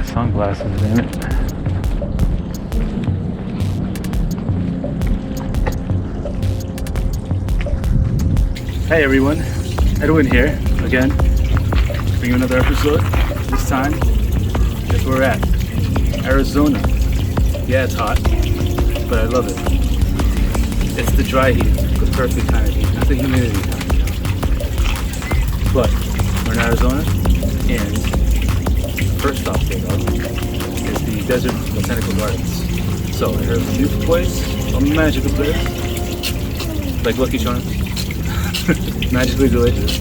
Sunglasses in it. Hey everyone, Edwin here again, bringing another episode. This time, guess where we're at? Arizona. Yeah, it's hot, but I love it. It's the dry heat, the perfect kind of heat, not the humidity kind of heat. But we're in Arizona, and the first stop there is the Desert Botanical Gardens. So here's a beautiful place, a magical place, like Lucky Charms. Magically delicious,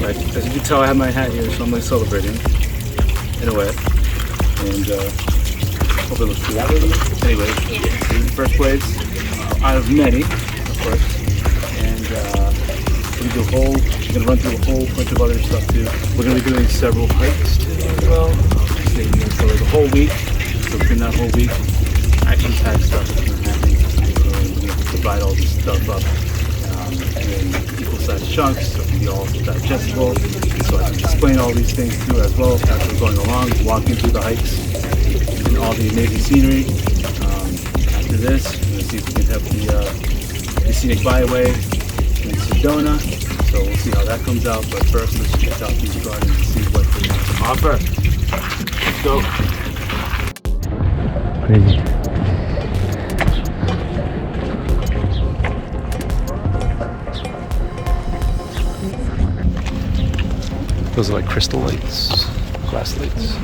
right? As you can tell, I have my hat here, so I'm like celebrating in a way, and hope it looks cool. Anyway, the first place out of many, of course, and we're gonna run through a whole bunch of other stuff too. We're gonna be doing several hikes too as well. Staying here for the whole week, so within that whole week, action-packed stuff is gonna happen. So we're gonna divide all this stuff up in equal-sized chunks, so it can be all digestible. So I can explain all these things too as well as we're going along, walking through the hikes and all the amazing scenery. After this, we're going to see if we can have the scenic byway in Sedona. So we'll see how that comes out. But first, let's check out these gardens and see what they have to offer. Let's go. Crazy. Those are like crystal lights, glass lights.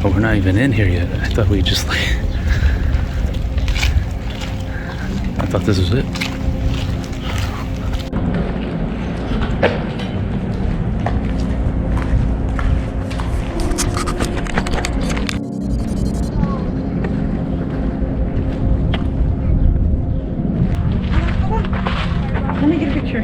Oh, we're not even in here yet. I thought we just like... I thought this was it. Let me get a picture.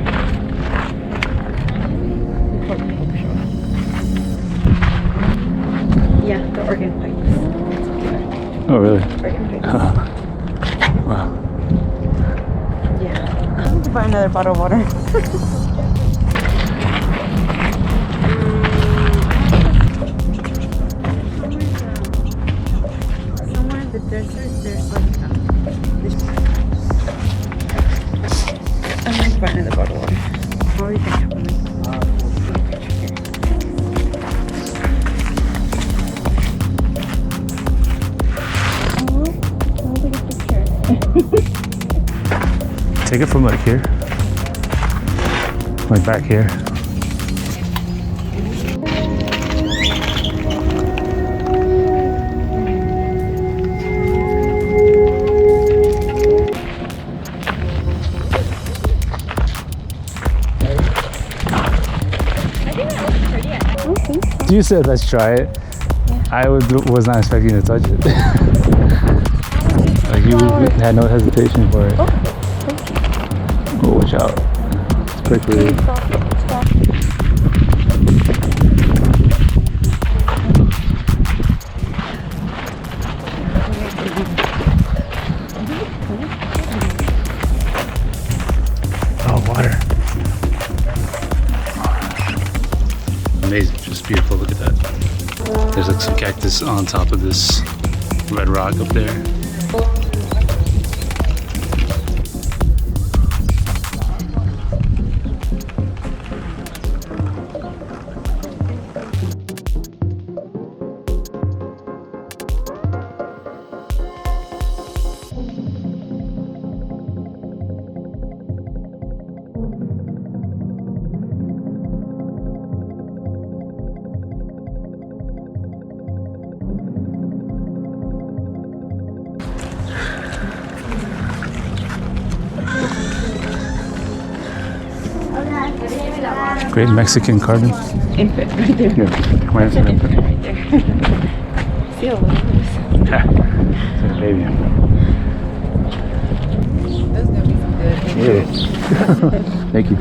Yeah, the organ pipes. Oh, really? Organ pipes. Wow. Yeah. I'm going to buy another bottle of water. Somewhere in the desert, there's like I'm going to buy another bottle of water. What do you think? Take it from like here, like back here. You said let's try it. was not expecting to touch it. Like you had no hesitation for it. Oh, thank you. Oh, watch out. It's prickly. Stop. Oh, water. Amazing, just beautiful. Look at that. There's like some cactus on top of this red rock up there. Great Mexican garden. Infant right there. Yeah, come on, There's an infant right there. See all of those? It's a baby. Those gonna be some good. Yeah. Thank you.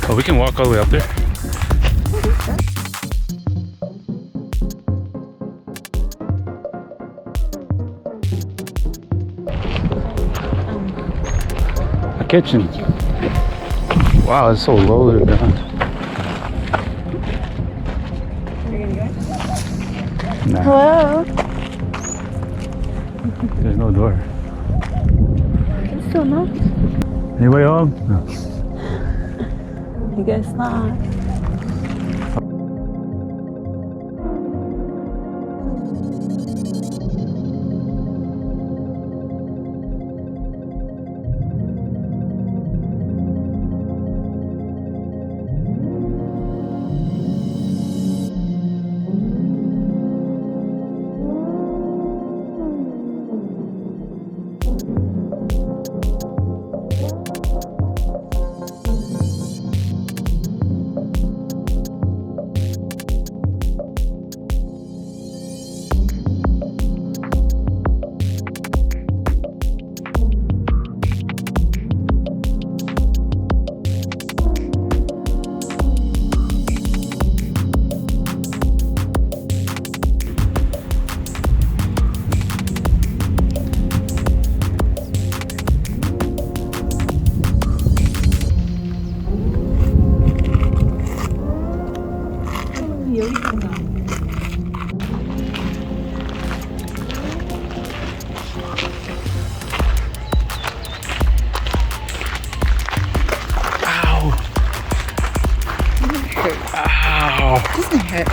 Oh, we can walk all the way up there. A kitchen. Wow, it's so low to the ground. Nah, Hello? there's no door. It's still not. Anybody home? No. I guess not. Ow! Doesn't hurt.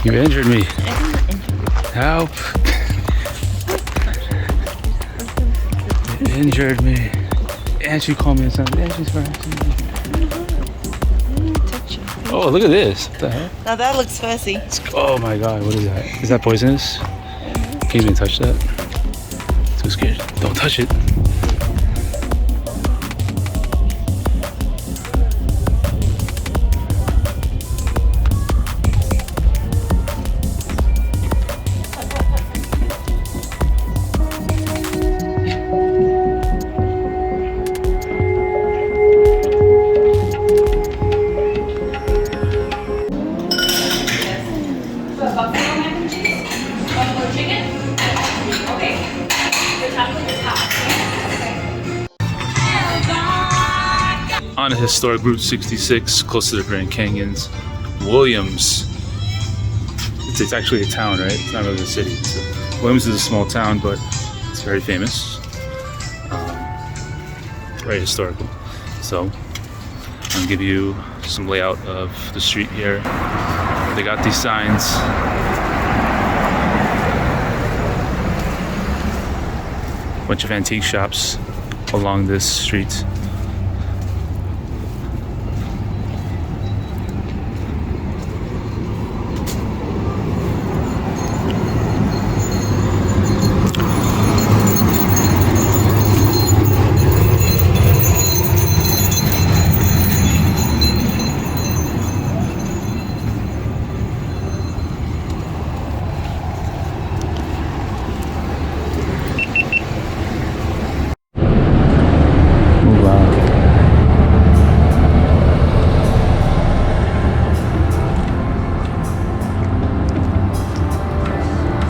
You injured me. Help! You injured me. And she called me and said, yeah, she's fine. Oh, look at this. What the hell? Now that looks fuzzy. Oh my god, what is that? Is that poisonous? Can't even touch that. Too scared. Don't touch it. On a historic Route 66, close to the Glen Canyons, Williams. It's actually a town, right? It's not really a city. So Williams is a small town, but it's very famous. Very historical. So I'm gonna give you some layout of the street here. They got these signs. Bunch of antique shops along this street.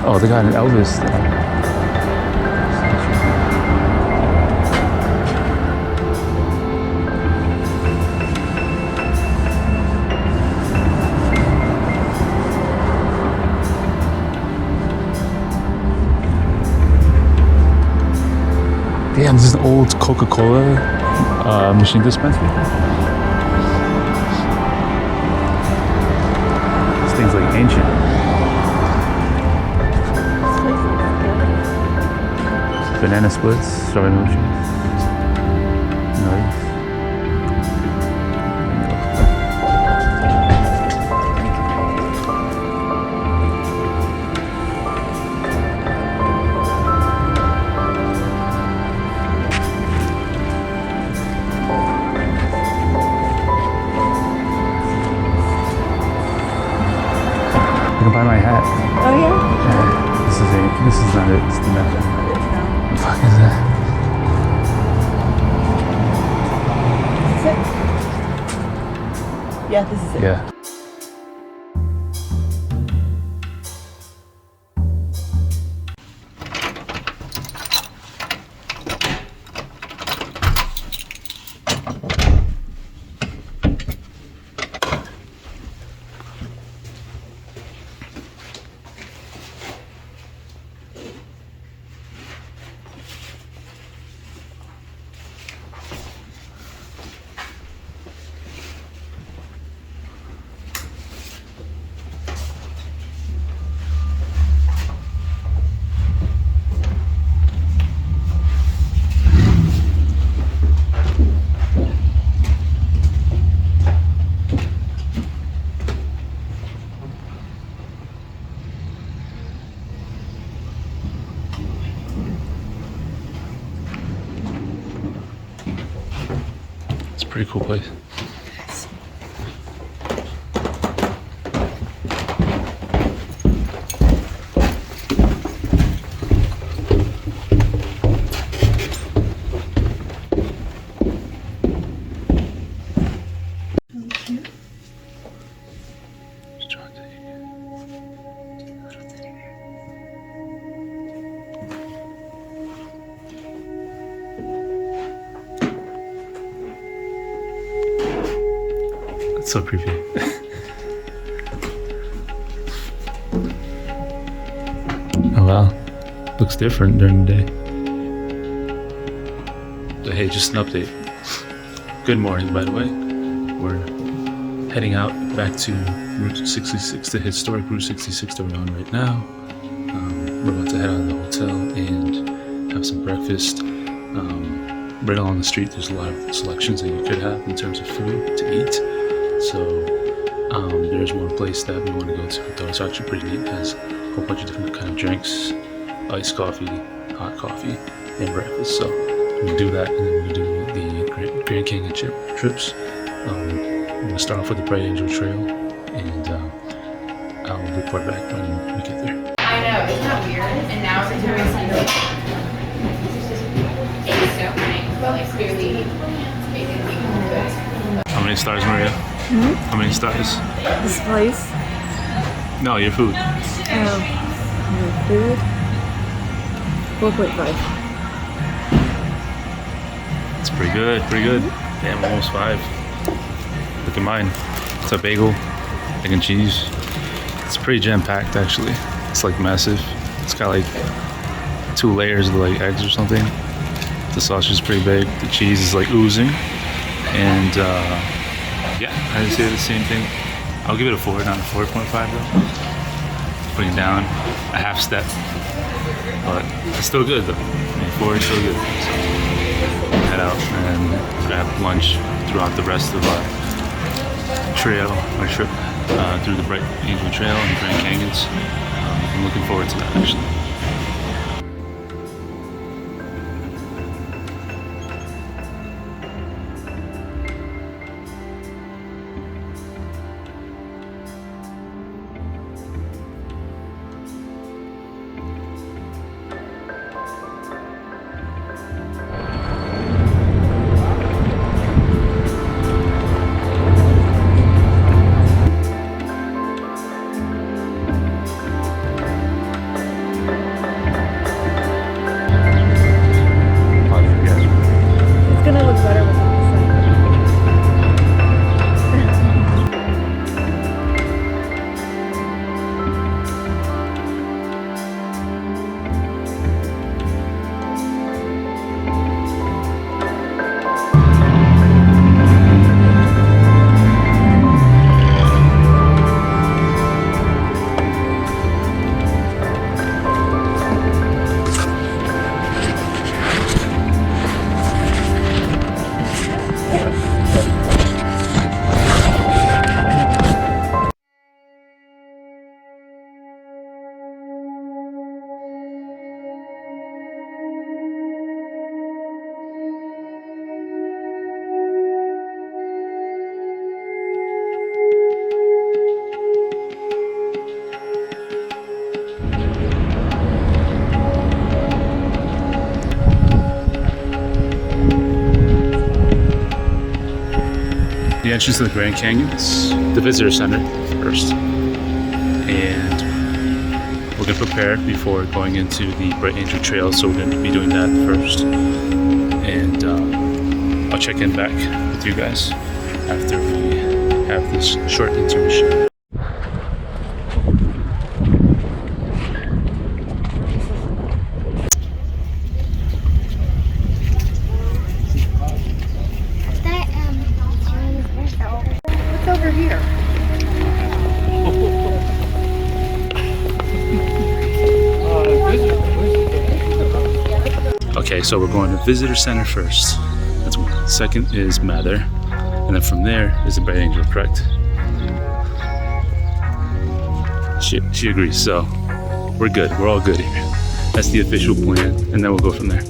Oh, they got an Elvis. Damn, this is an old Coca-Cola machine dispenser. This thing's like ancient. Banana splits, strawberry milkshakes. Nice. You can buy my hat. Oh yeah? Yeah. This is not it. It's the next one. What the fuck is that? Is it? Yeah, this is it. Yeah. It's a pretty cool place. That's so creepy. Oh wow, looks different during the day. But hey, just an update. Good morning, by the way. We're heading out back to Route 66, the historic Route 66 that we're on right now. We're about to head out of the hotel and have some breakfast. Right along the street, there's a lot of selections that you could have in terms of food to eat. So There's one place that we want to go to though. It's actually pretty neat. It has a whole bunch of different kind of drinks, iced coffee, hot coffee, and breakfast. So we'll do that, and then we'll do the Grand Canyon trips. We're gonna start off with the Bright Angel Trail, and I'll report back when we get there. I know, isn't that weird? And now every time I see it, it's so funny. Well, like clearly, making me good. How many stars, Maria? How many stars? This place. No, your food. Food. 4.5. It's pretty good, pretty good. Damn, almost 5. Look at mine. It's a bagel, egg and cheese. It's pretty jam-packed actually. It's like massive. It's got like 2 layers of like eggs or something. The sausage is pretty big. The cheese is like oozing. And yeah, I would say the same thing. I'll give it a 4, not a 4.5 though. Putting it down a half step. But it's still good though. I mean, 4 is still good. So head out and grab lunch throughout the rest of our trail, our trip through the Bright Angel Trail and the Grand Canyons. I'm looking forward to that actually. It's gonna look better with the The entrance to the Grand Canyons, the visitor center first. And we're gonna prepare before going into the Bright Angel Trail, so we're gonna be doing that first. And I'll check in back with you guys after we have this short intermission. What's over here? Okay, so we're going to visitor center first. That's one. Second is Mather, and then from there is the Bright Angel, correct? She agrees, so we're good. We're all good here. That's the official plan, and then we'll go from there.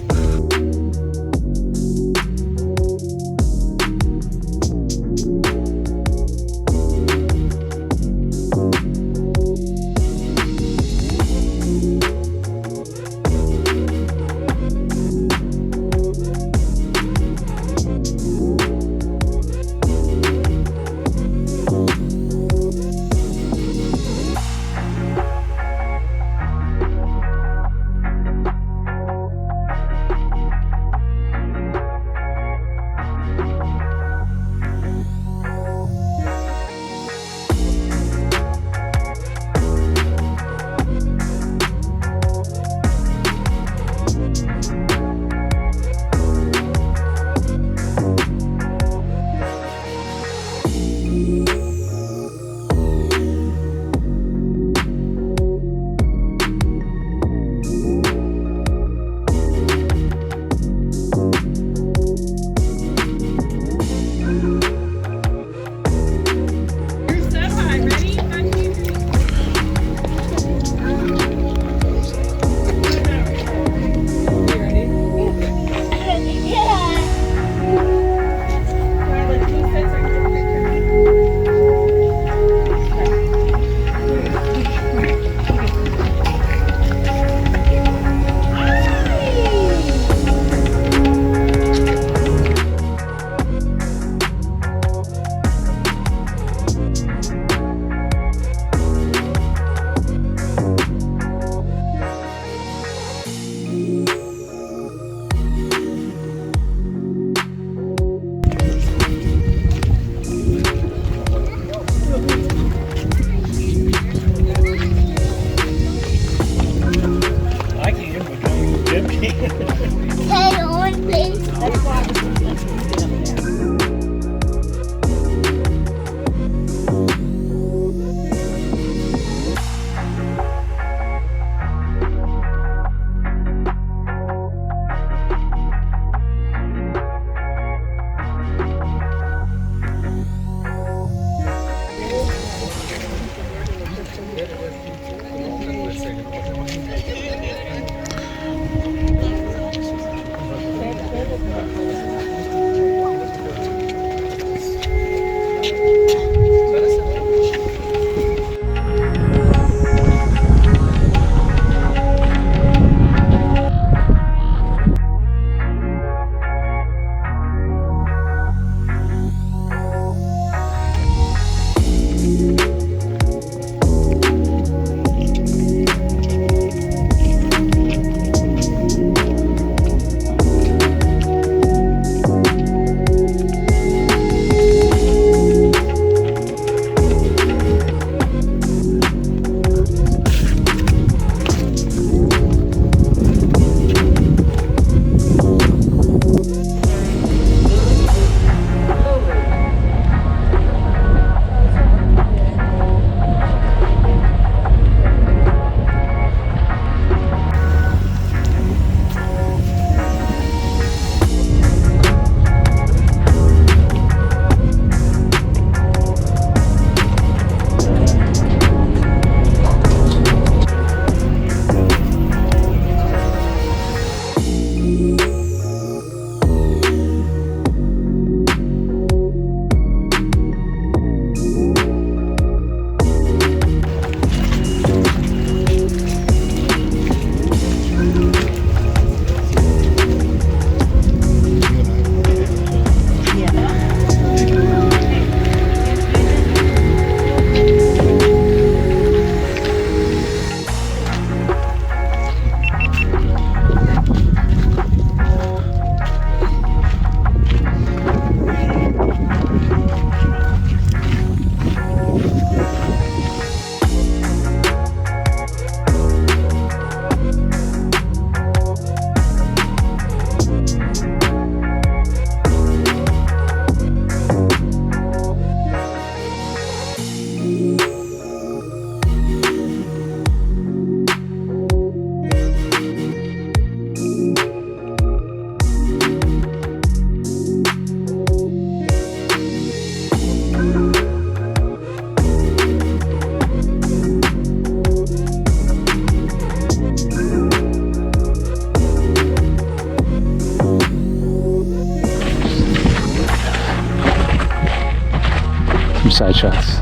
Some side shots.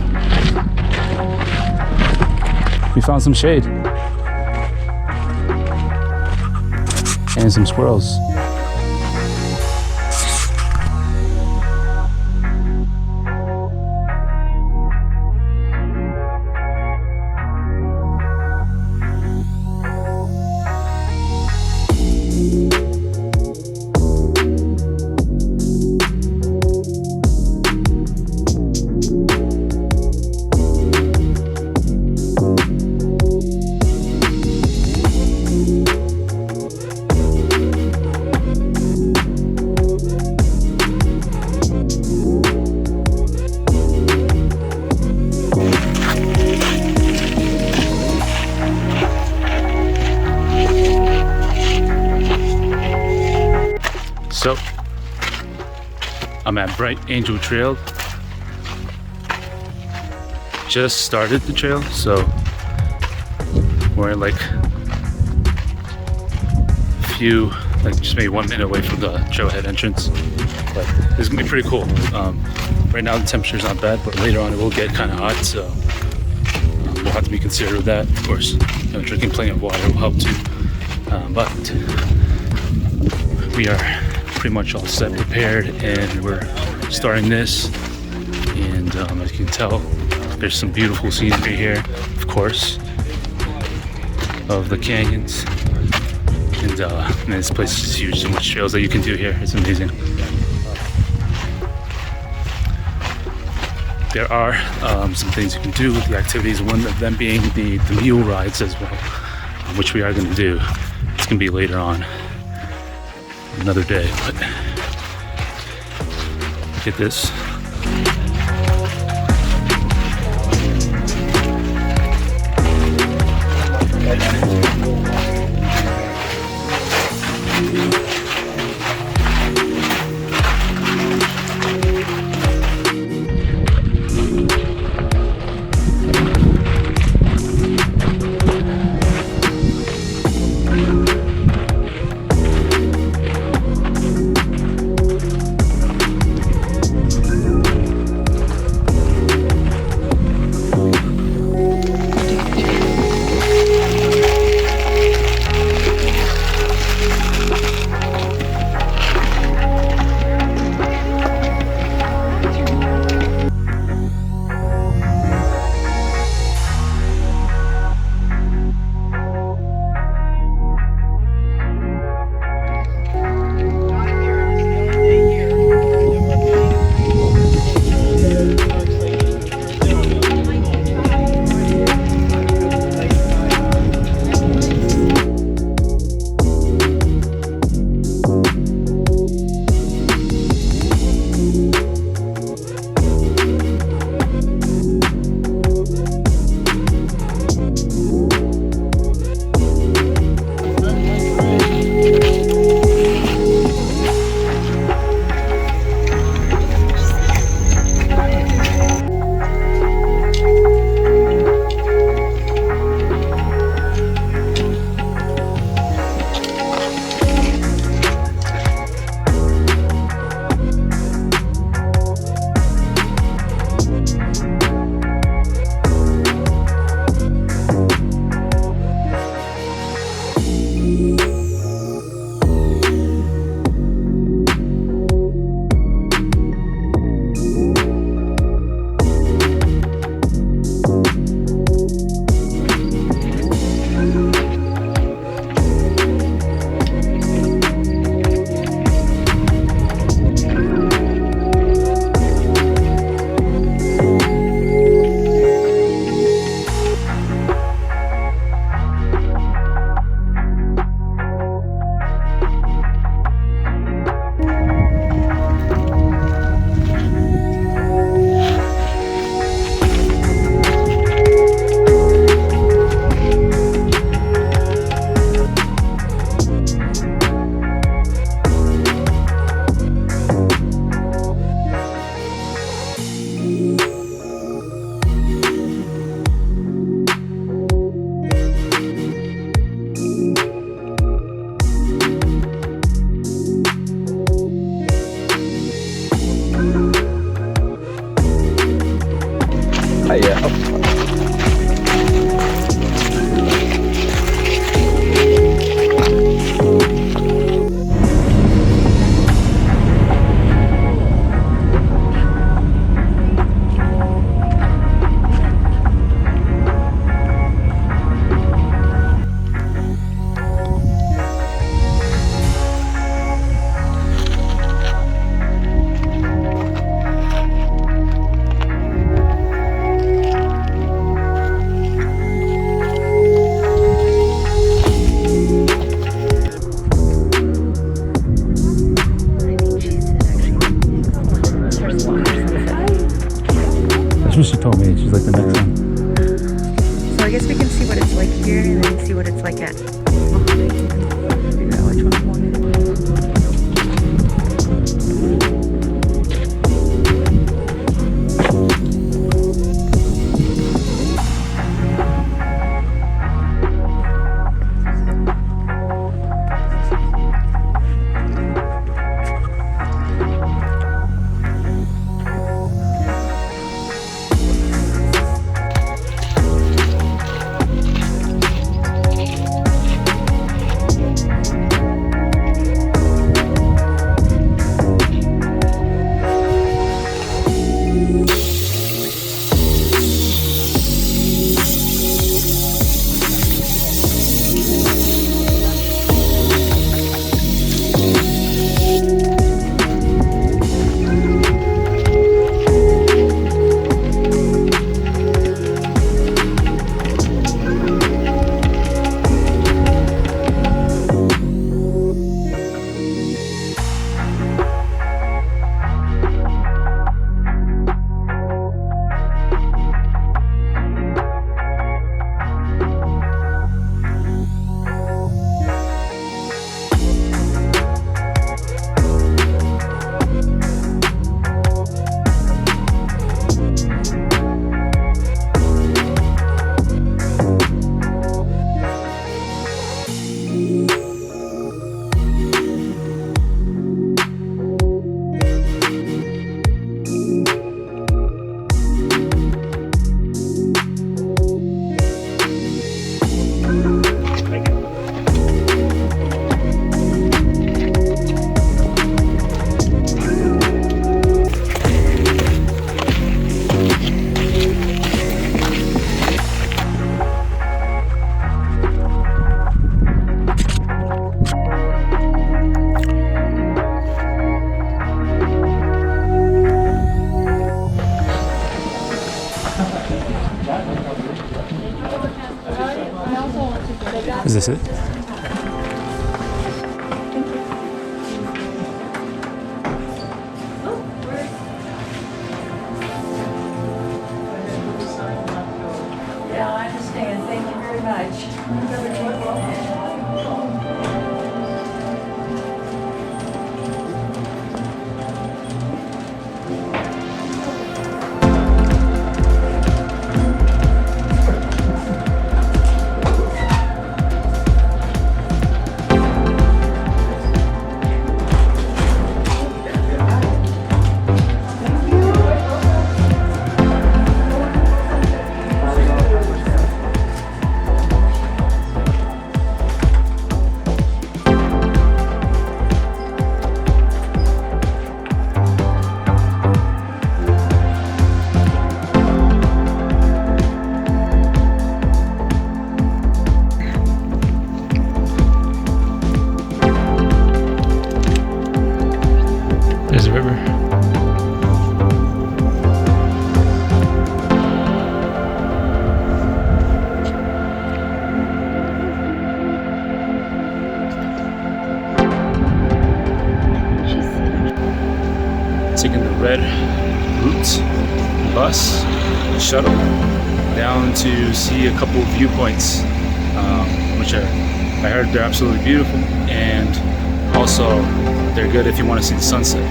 We found some shade. And some squirrels. So, I'm at Bright Angel Trail. Just started the trail, so we're like just maybe 1 minute away from the trailhead entrance. But this is gonna be pretty cool. Right now the temperature's not bad, but later on it will get kind of hot, so we'll have to be considerate of that. Of course, drinking plenty of water will help too. But we are pretty much all set, prepared, and we're starting this. And as you can tell, there's some beautiful scenery here, of course, of the canyons. And man, this place is huge. So much trails that you can do here. It's amazing. There are some things you can do with the activities. One of them being the mule rides as well, which we are going to do. It's going to be later on, another day. But look at this. song for sunset. That's what she told me. She's like the next one. So I guess we can see what it's like here and then see what it's like at Mojave. Figure out which one's more. Is this it? Yeah, I understand. Thank you very much. There's a river. Taking the red route bus shuttle down to see a couple viewpoints, which are, I heard they're absolutely beautiful, and also they're good if you want to see the sunset.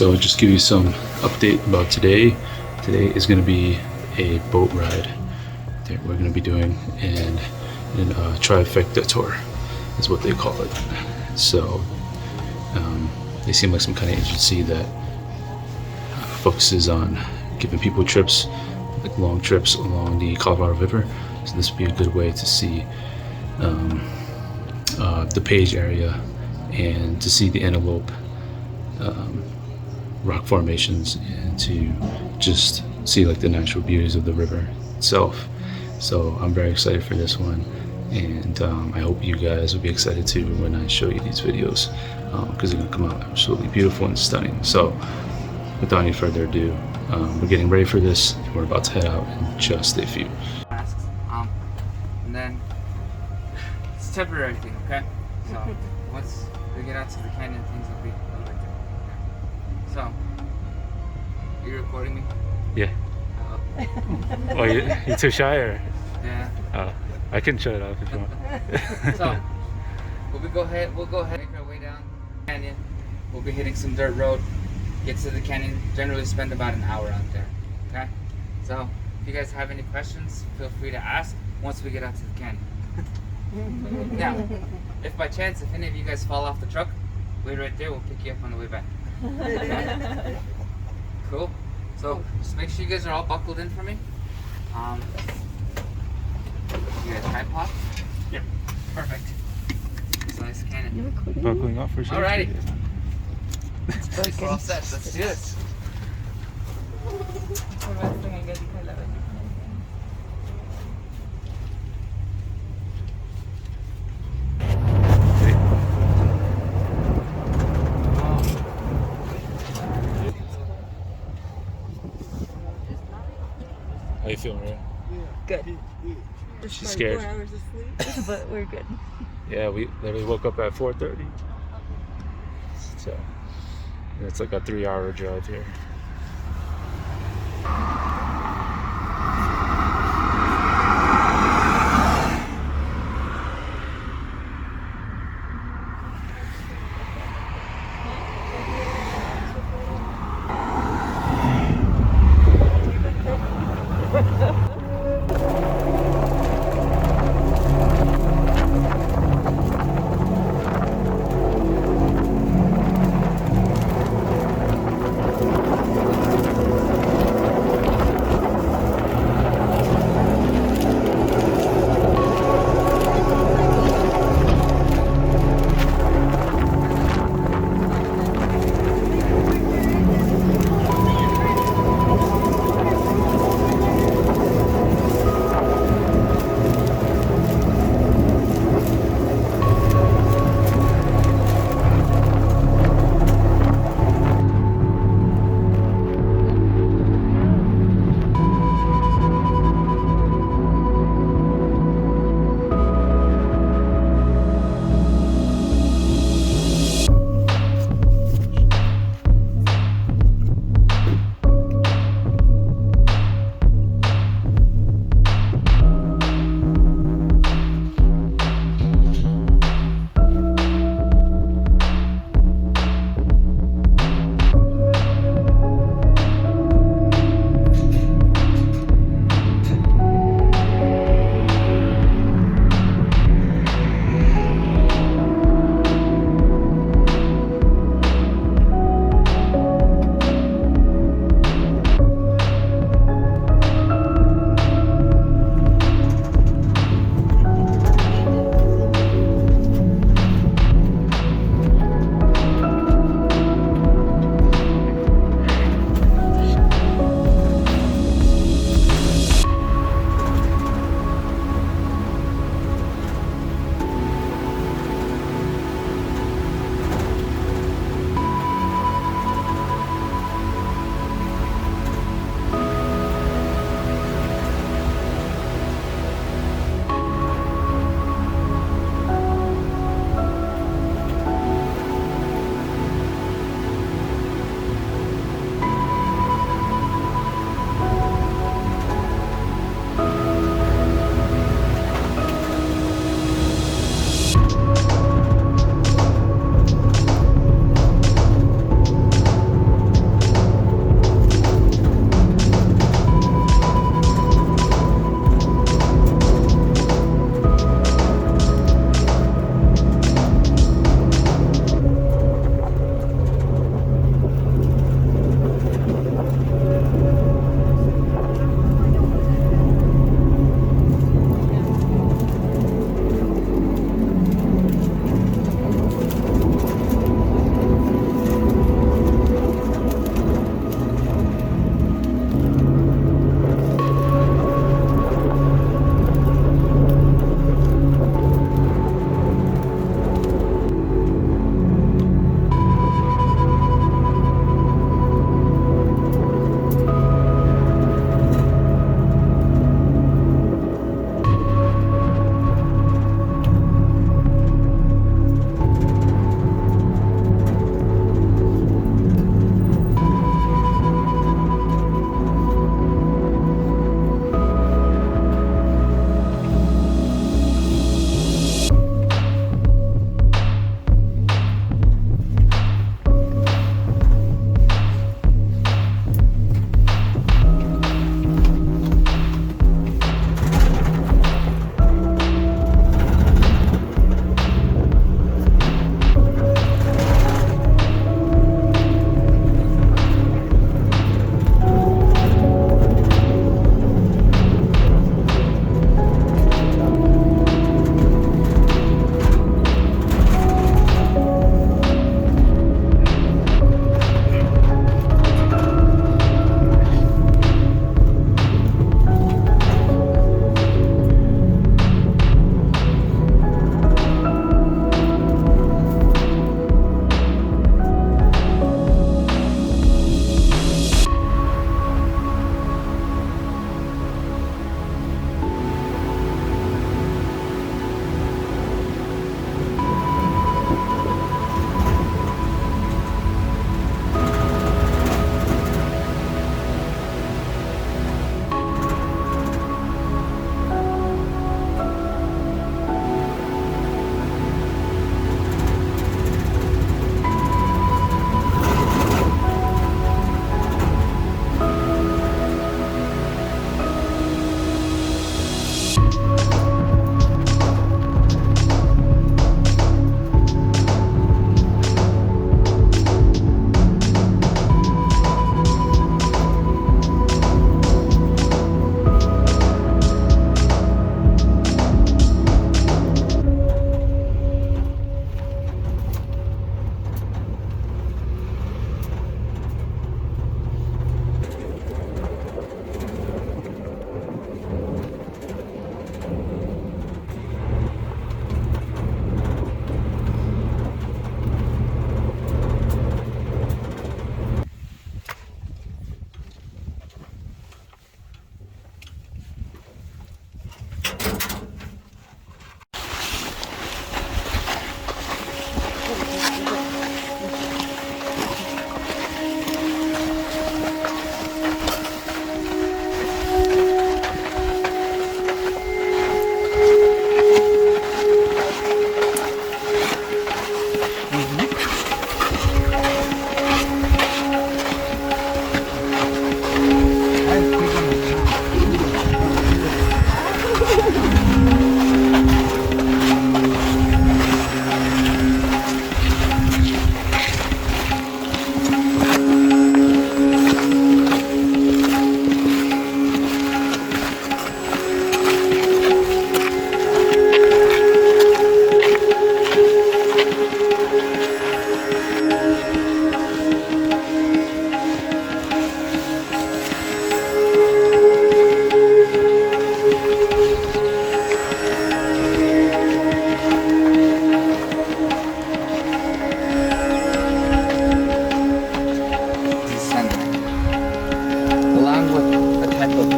So just give you some update about today. Today is going to be a boat ride that we're going to be doing, and a trifecta tour is what they call it. So they seem like some kind of agency that focuses on giving people trips, like long trips along the Colorado River. So this would be a good way to see the Page area and to see the antelope rock formations, and to just see like the natural beauties of the river itself. So I'm very excited for this one, and I hope you guys will be excited too when I show you these videos, because they're gonna come out absolutely beautiful and stunning. So without any further ado, we're getting ready for this, and we're about to head out in just a few. Masks, and then it's a temporary thing, okay? So once we get out to the canyon, things will be a little bit different. Okay? So, are you recording me? Yeah. Oh, you're too shy, or? Yeah. I can shut it off if you want. So, we'll go ahead, make our way down the canyon. We'll be hitting some dirt road, get to the canyon, generally spend about an hour out there, okay? So, if you guys have any questions, feel free to ask once we get out to the canyon. Now, if by chance, if any of you guys fall off the truck, wait right there, we'll pick you up on the way back. Okay? Cool. So, just make sure you guys are all buckled in for me. You guys tripod? Yep. Perfect. It's a nice canyon. Buckling up for sure. Alrighty. We're all set. Let's do this. How you feeling, Rhea? Good. She's scared. 4 hours of sleep, but we're good. Yeah, we literally woke up at 4:30. So it's like a 3-hour drive here.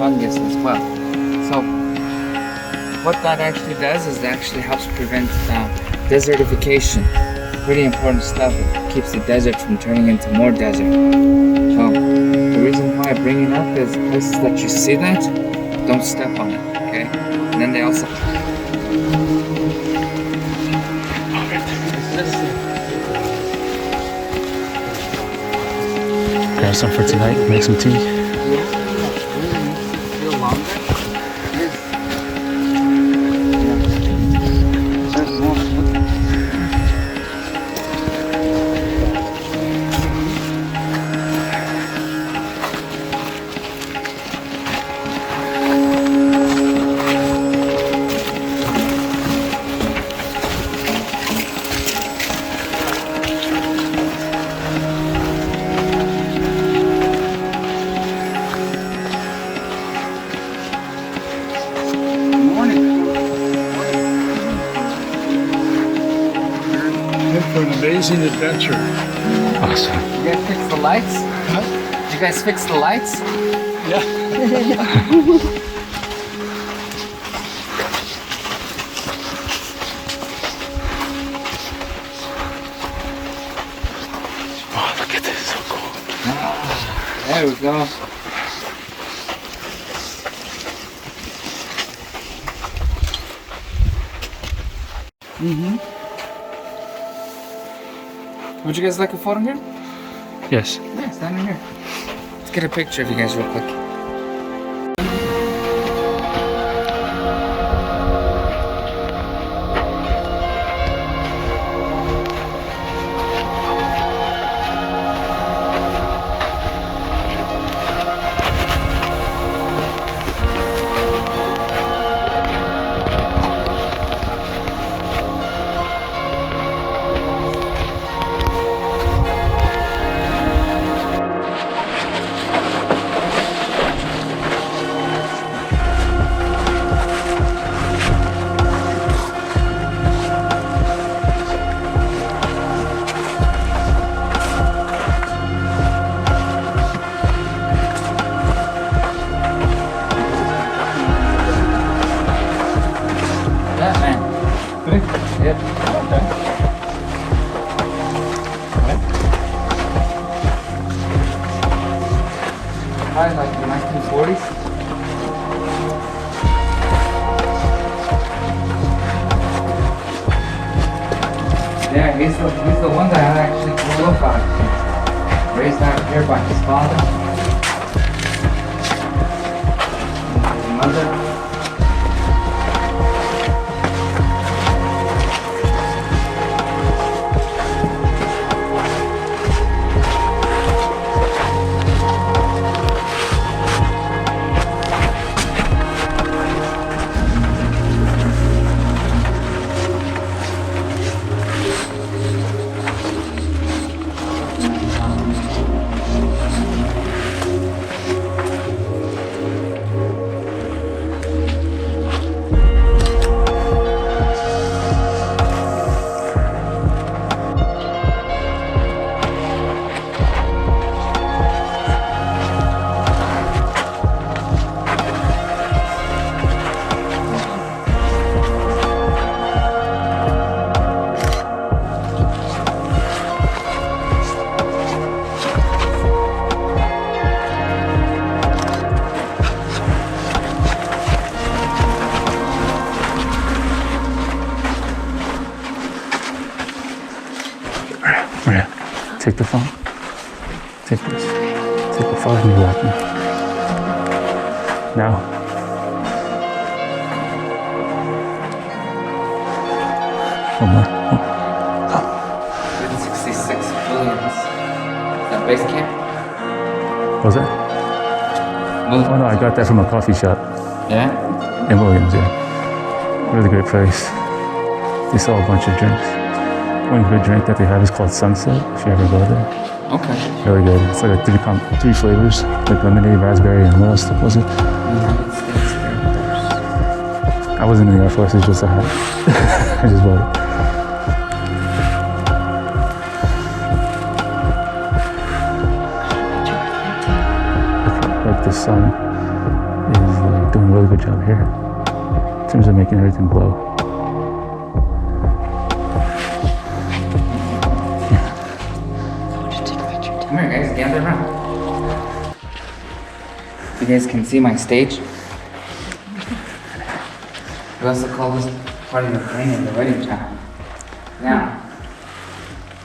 fungus as well. So what that actually does is it actually helps prevent desertification. Pretty important stuff. It keeps the desert from turning into more desert. So the reason why I bring it up is places that you see that, don't step on it, okay? And then they also... Grab some for tonight, make some tea. Feel longer? For an amazing adventure. Awesome. You guys fix the lights? Huh? You guys fix the lights? Yeah. Oh, look at this, so cool. There we go. Would you guys like a photo here? Yes. Yeah, stand in here. Let's get a picture of you guys real quick. Yep. Probably like the 1940s. Yeah, he's the one that actually grew up out here. Raised out here by his father. His mother. Maria, take the phone. Take this. Take the phone and you walk me. Now. One more. 166 billions. Is that base camp? What was that? Oh no, I got that from a coffee shop Yeah? in Williams, yeah. Really great place. They sell a bunch of drinks. One good drink that they have is called Sunset, if you ever go there. Okay. Really good. It's like a three flavors, like lemonade, raspberry, and what else was it? United States Air Force. I wasn't in the Air Force, it's just a hat. I just bought it. Like the sun. is doing a really good job here in terms of making everything glow. Come here, guys, gather around. You guys can see my stage. We also call this part of the canyon the wedding chapel. Now,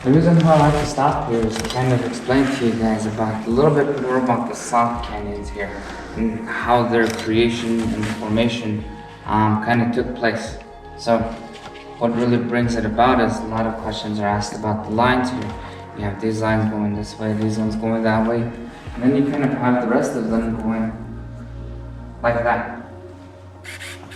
the reason why I like to stop here is to kind of explain to you guys about a little bit more about the soft canyons here and how their creation and formation kind of took place. So, what really brings it about is a lot of questions are asked about the lines here. You have these lines going this way, these ones going that way, and then you kind of have the rest of them going like that.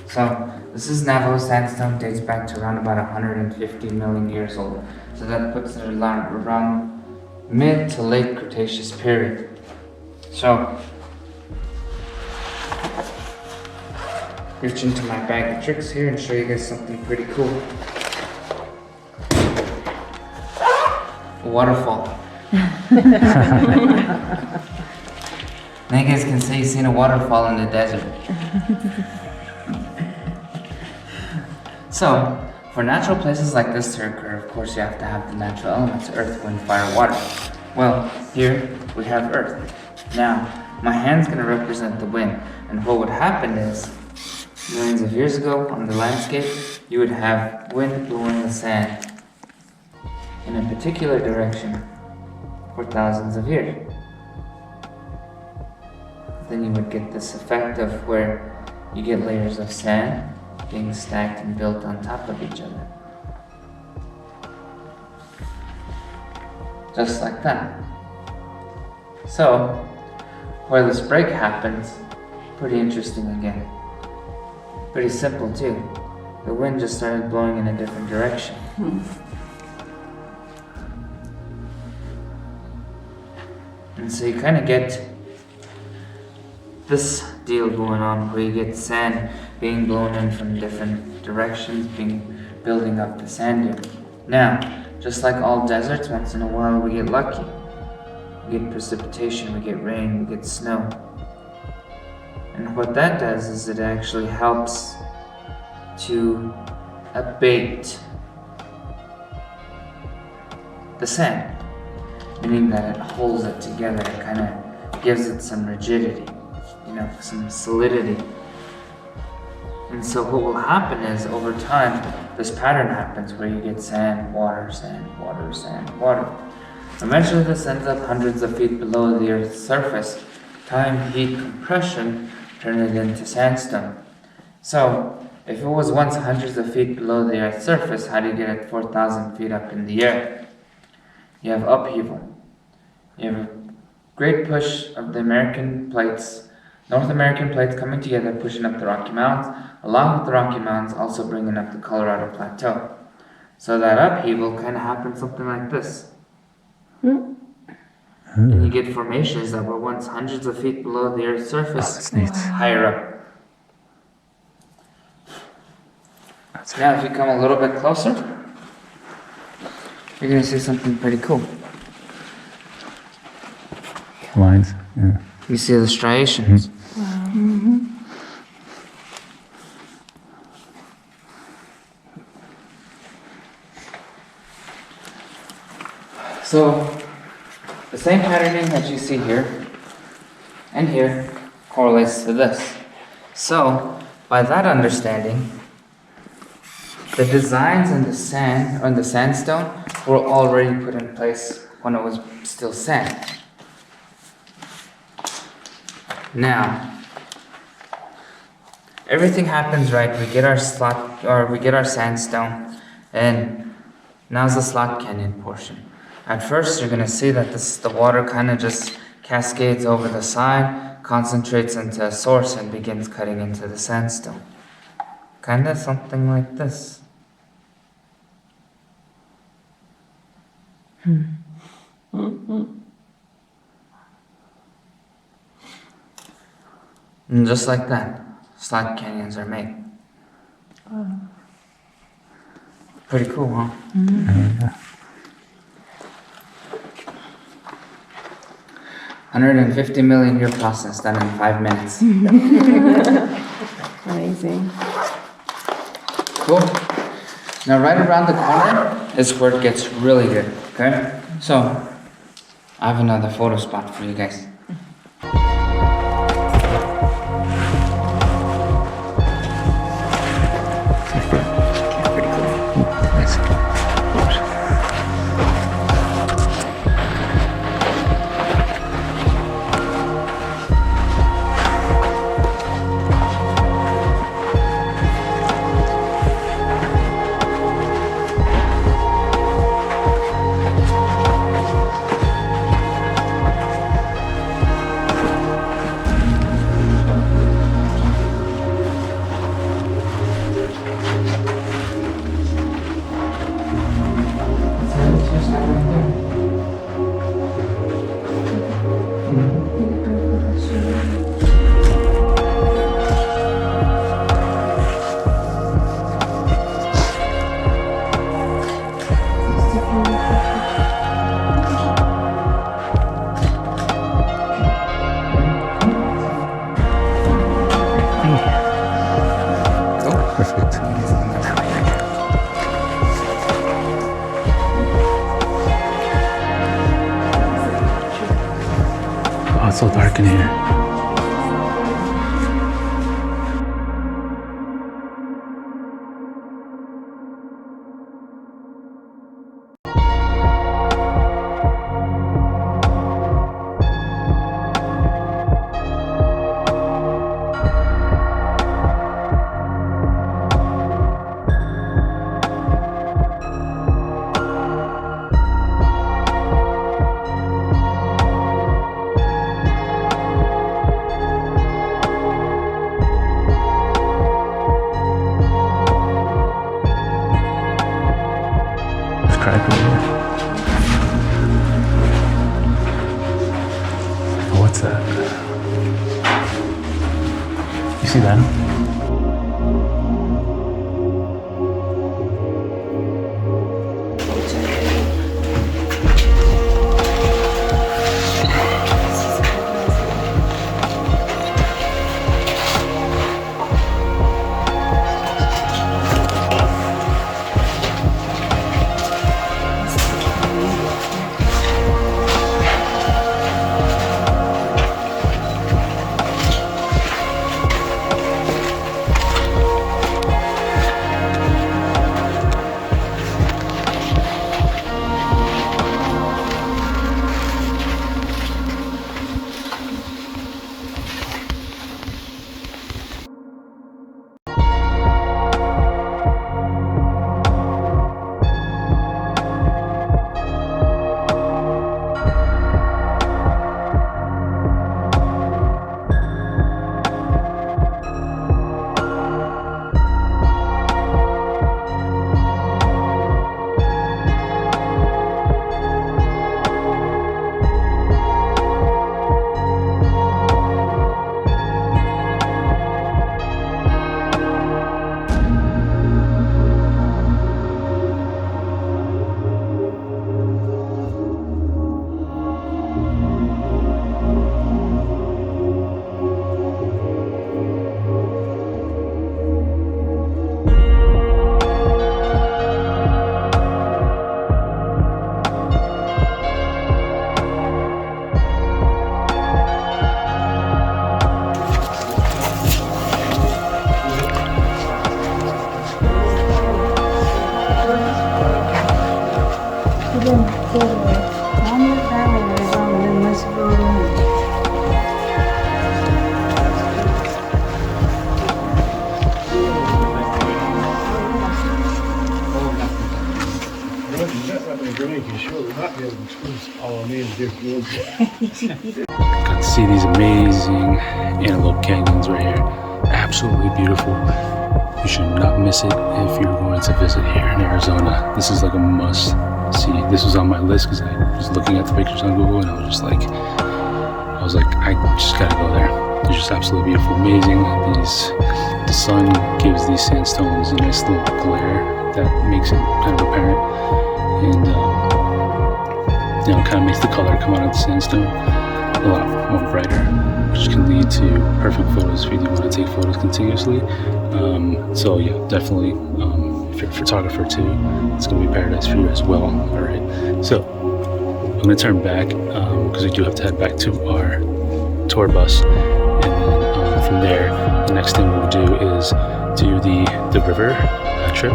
So this is Navajo sandstone, dates back to around about 150 million years old. So that puts it around mid to late Cretaceous period. So reach into my bag of tricks here and show you guys something pretty cool. A waterfall. Now you guys can say you've seen a waterfall in the desert. So, for natural places like this to occur, of course you have to have the natural elements, earth, wind, fire, water. Well, here we have earth. Now, my hand's going to represent the wind, and what would happen is, millions of years ago on the landscape, you would have wind blowing the sand in a particular direction for thousands of years. Then you would get this effect of where you get layers of sand being stacked and built on top of each other. Just like that. So, where this break happens, pretty interesting again. Pretty simple too. The wind just started blowing in a different direction. And so you kind of get this deal going on where you get sand being blown in from different directions, building up the sand dune. Now, just like all deserts, once in a while we get lucky. We get precipitation, we get rain, we get snow. And what that does is it actually helps to abate the sand, meaning that it holds it together, it kind of gives it some rigidity, some solidity. And so what will happen is, over time, this pattern happens where you get sand, water, sand, water, sand, water. Eventually this ends up hundreds of feet below the Earth's surface. Time, heat, compression turn it into sandstone. So, if it was once hundreds of feet below the Earth's surface, how do you get it 4,000 feet up in the air? You have upheaval. You have a great push of the North American plates coming together, pushing up the Rocky Mountains, along with the Rocky Mountains also bringing up the Colorado Plateau. So that upheaval kind of happens something like this. And you get formations that were once hundreds of feet below the Earth's surface, higher up. Now if you come a little bit closer, you're going to see something pretty cool. Lines, yeah. You see the striations. So, the same patterning that you see here and here correlates to this. So, by that understanding, the designs in the sand, or the sandstone, were already put in place when it was still sand. Now, everything happens right. We get our sandstone, and now's the slot canyon portion. At first, you're going to see that the water kind of just cascades over the side, concentrates into a source, and begins cutting into the sandstone. Kind of something like this. And just like that, slot canyons are made. Pretty cool, huh? Yeah. 150 million year process done in 5 minutes. Amazing. Cool. Now right around the corner is where it gets really good, okay? So, I have another photo spot for you guys. Perfect. Oh, it's so dark in here. Crack over here. Oh, what's that? You see that? Got to see these amazing antelope canyons right here. Absolutely beautiful. You should not miss it if you're going to visit here in Arizona. This is like a must see. This was on my list because I was looking at the pictures on Google and I was just like, I just gotta go there. They're just absolutely beautiful, amazing. The sun gives these sandstones a nice little glare that makes it kind of apparent, and kind of makes the color come out of the sandstone. a lot more brighter, which can lead to perfect photos if you do want to take photos continuously. So yeah, definitely, if you're a photographer too, it's going to be paradise for you as well. All right, so I'm going to turn back because we do have to head back to our tour bus, and then from there, the next thing we'll do is do the river trip.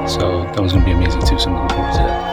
So that was going to be amazing too. So I'm looking forward to that.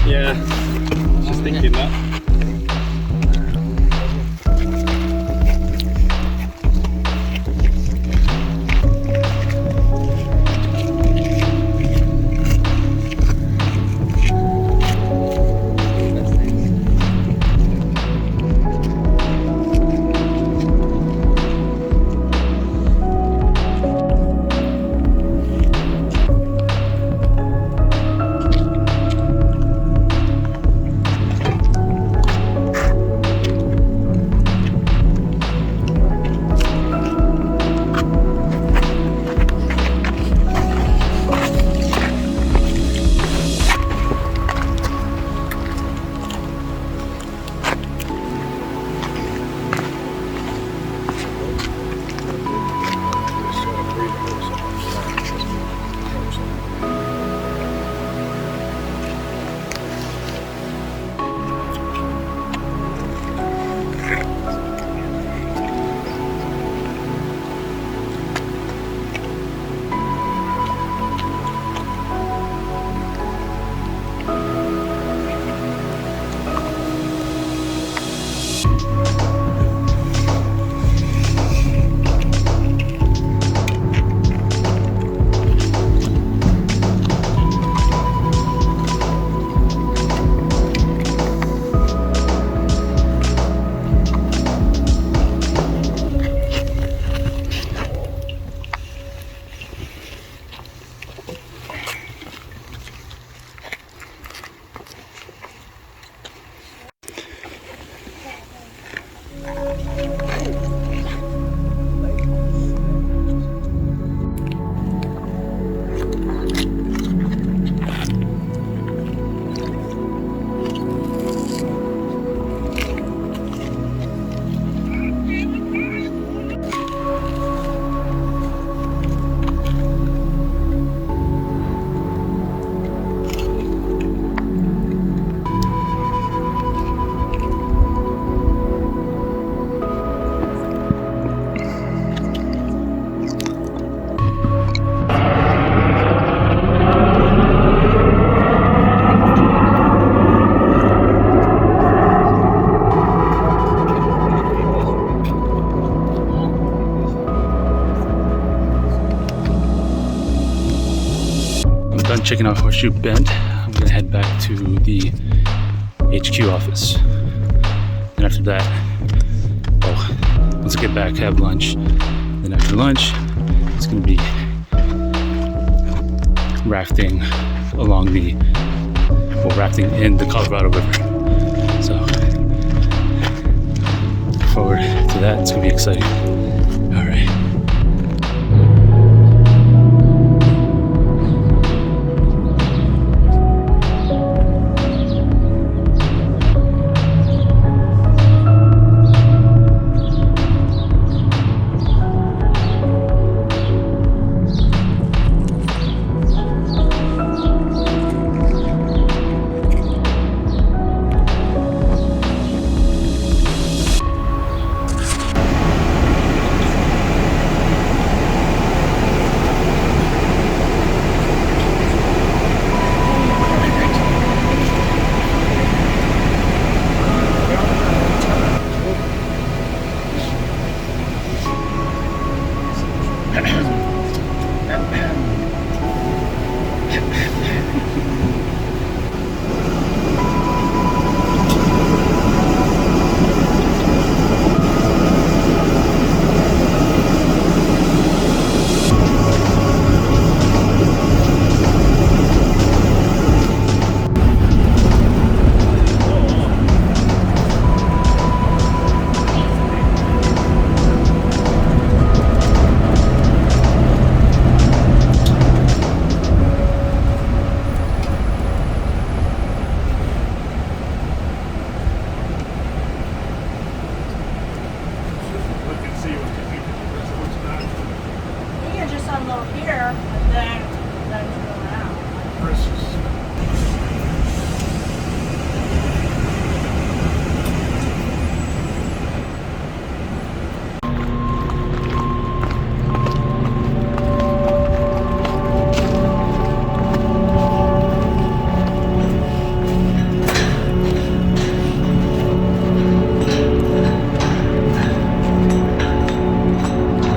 Yeah, just thinking that. Done checking out Horseshoe Bend. I'm gonna head back to the HQ office. And after that, once I get back, have lunch. Then after lunch, it's gonna be rafting along the while rafting in the Colorado River. So, look forward to that. It's gonna be exciting. All right.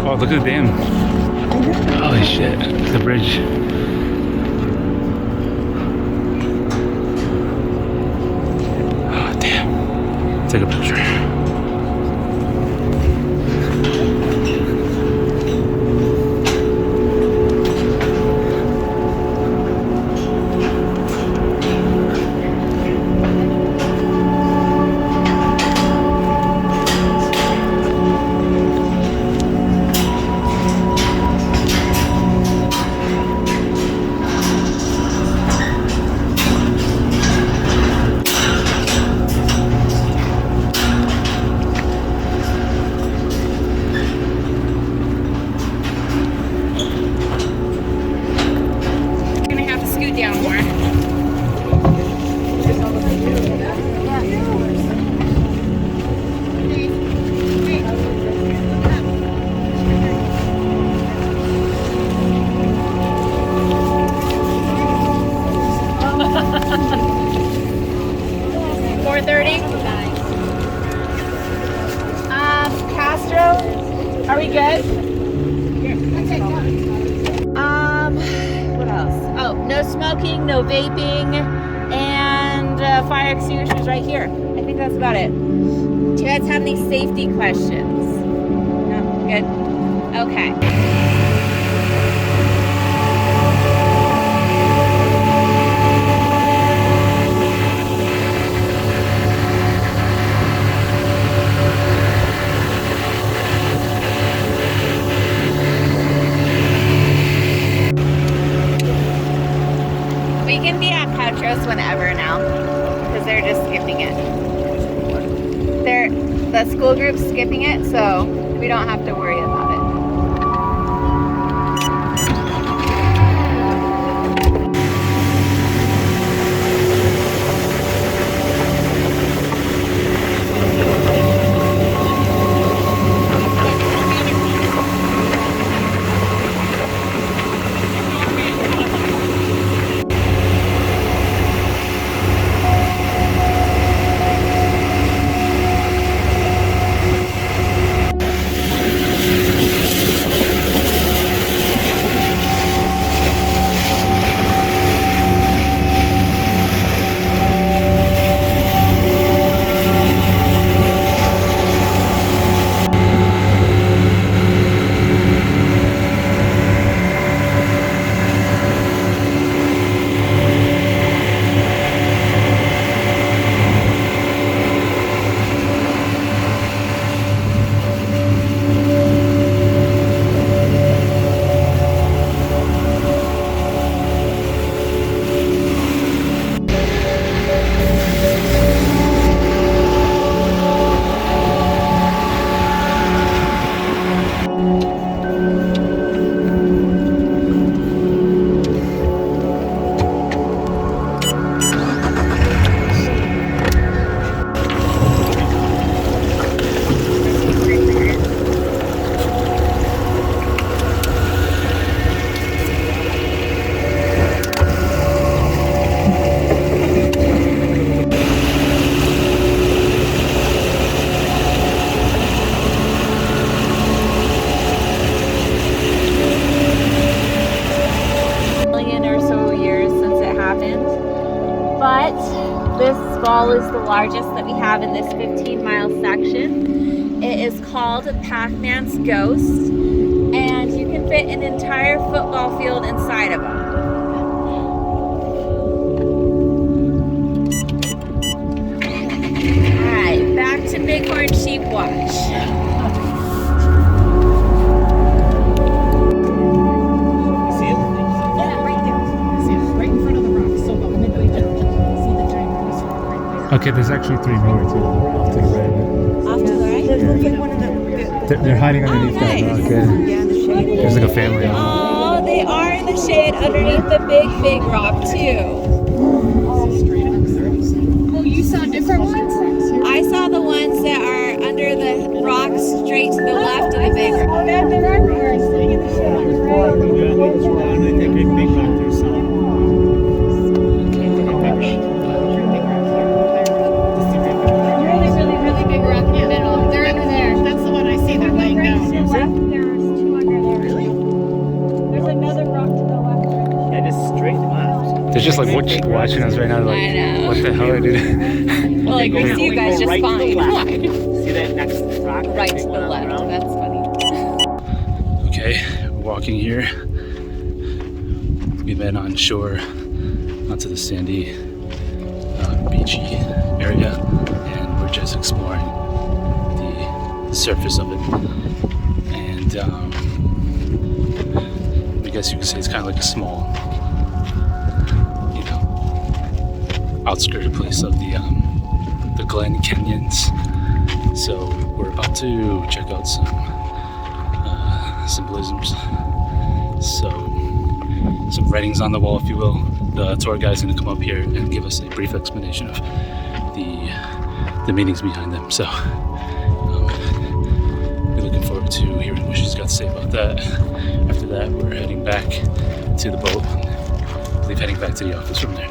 Oh, look at the dam. Holy shit, the bridge. Oh, damn. Take a picture. Are we good? What else? Oh, no smoking, no vaping, and fire extinguishers right here. I think that's about it. Do you guys have any safety questions? No? Good? Okay. We can be at Petros whenever now, because they're just skipping it. The school group's skipping it, so we don't have to worry about it. is the largest that we have in this 15-mile section. It is called Pac-Man's Ghost, and you can fit an entire football field inside of them. Alright, back to Bighorn Sheep Watch. Okay, there's actually 3 more too. Off to the right. Off to the right? They're hiding underneath that rock. Yeah. There's like a family. Oh, they are in the shade underneath the big rock too. Oh, you saw different ones? I saw the ones that are under the rocks straight to the left of the big rock. Yeah, underneath that big rock there's some. Really big rock in the middle. They're under there. That's the one I see. They're laying down. There's 2 under there. Really? There's another rock to the left. Yeah, just straight left. They're just like watching us right now. Like, I know. what the hell are they doing? Well, like we see you guys just right to the fine. left. See that next rock? Right to Big the one on left. ground? That's funny. Okay, we're walking here. We've been on shore onto the sandy, beachy area, and we're just exploring the surface of it. And I guess you could say it's kind of like a small, outskirted place of the Glen Canyons. So we're about to check out some symbolisms. So some writings on the wall, if you will. The tour guide's going to come up here and give us a brief explanation of the meanings behind them. So we're looking forward to hearing what she's got to say about that. After that, we're heading back to the boat. I believe heading back to the office from there.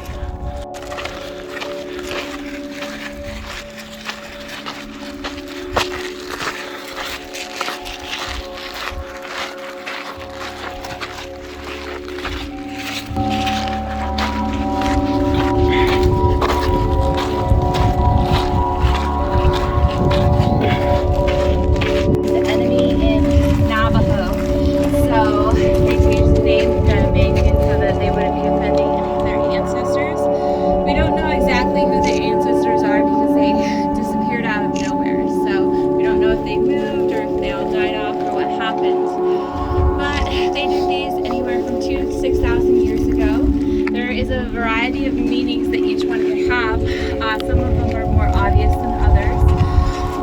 Variety of meanings that each one could have. Some of them are more obvious than others.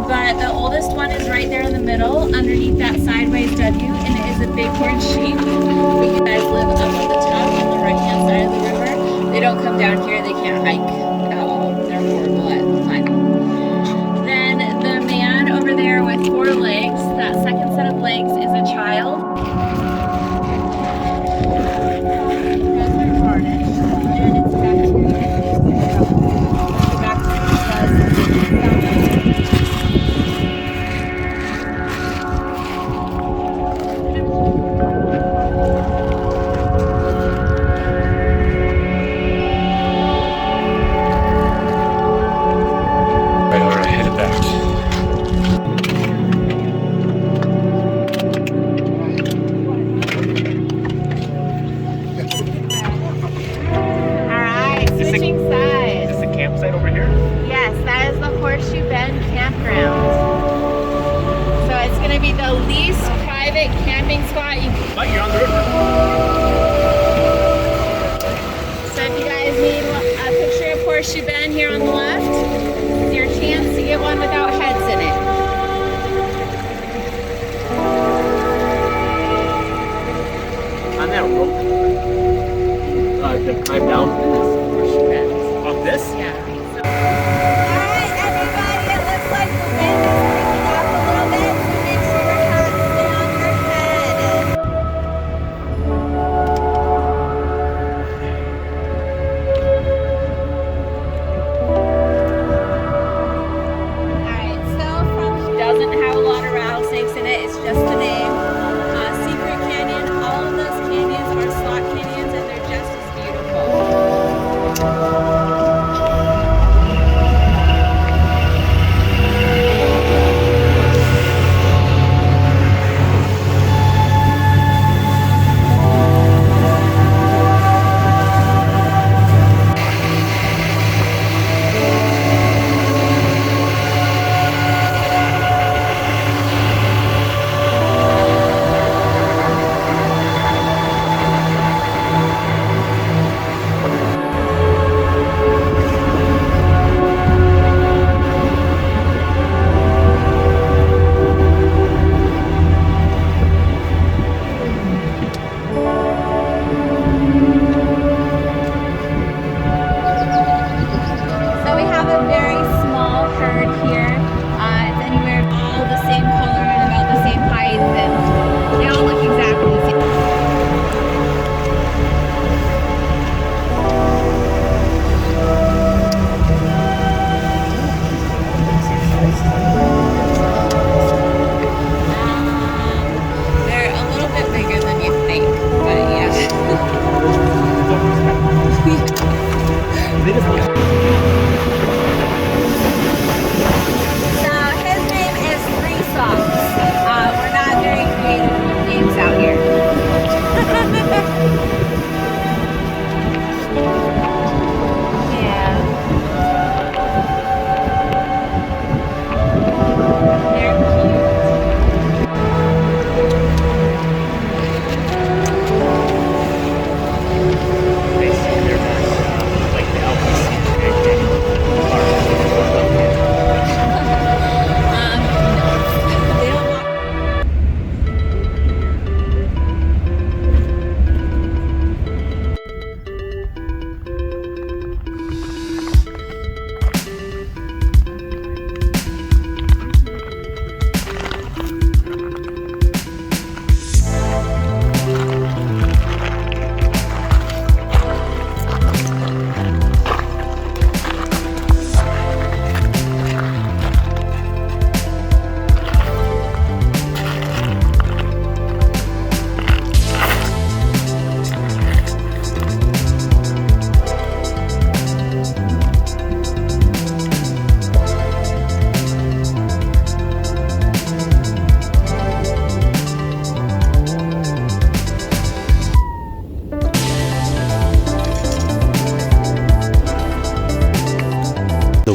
But the oldest one is right there in the middle, underneath that sideways W, and it is a bighorn sheep. But you guys live up at the top on the right-hand side of the river. They don't come down here, they can't hike at all. They're horrible at climbing. Then the man over there with 4 legs, that second set of legs is a child. Camping spot you can. But you're on the river. So if you guys need a picture of Horseshoe Bend here on the left, it's your chance to get one without heads in it. On that rope. To climb down. Horseshoe Bend. Of this? Yeah. Alright, everybody, it looks like the wind is picking up a little bit, so make sure your hats stay on your head.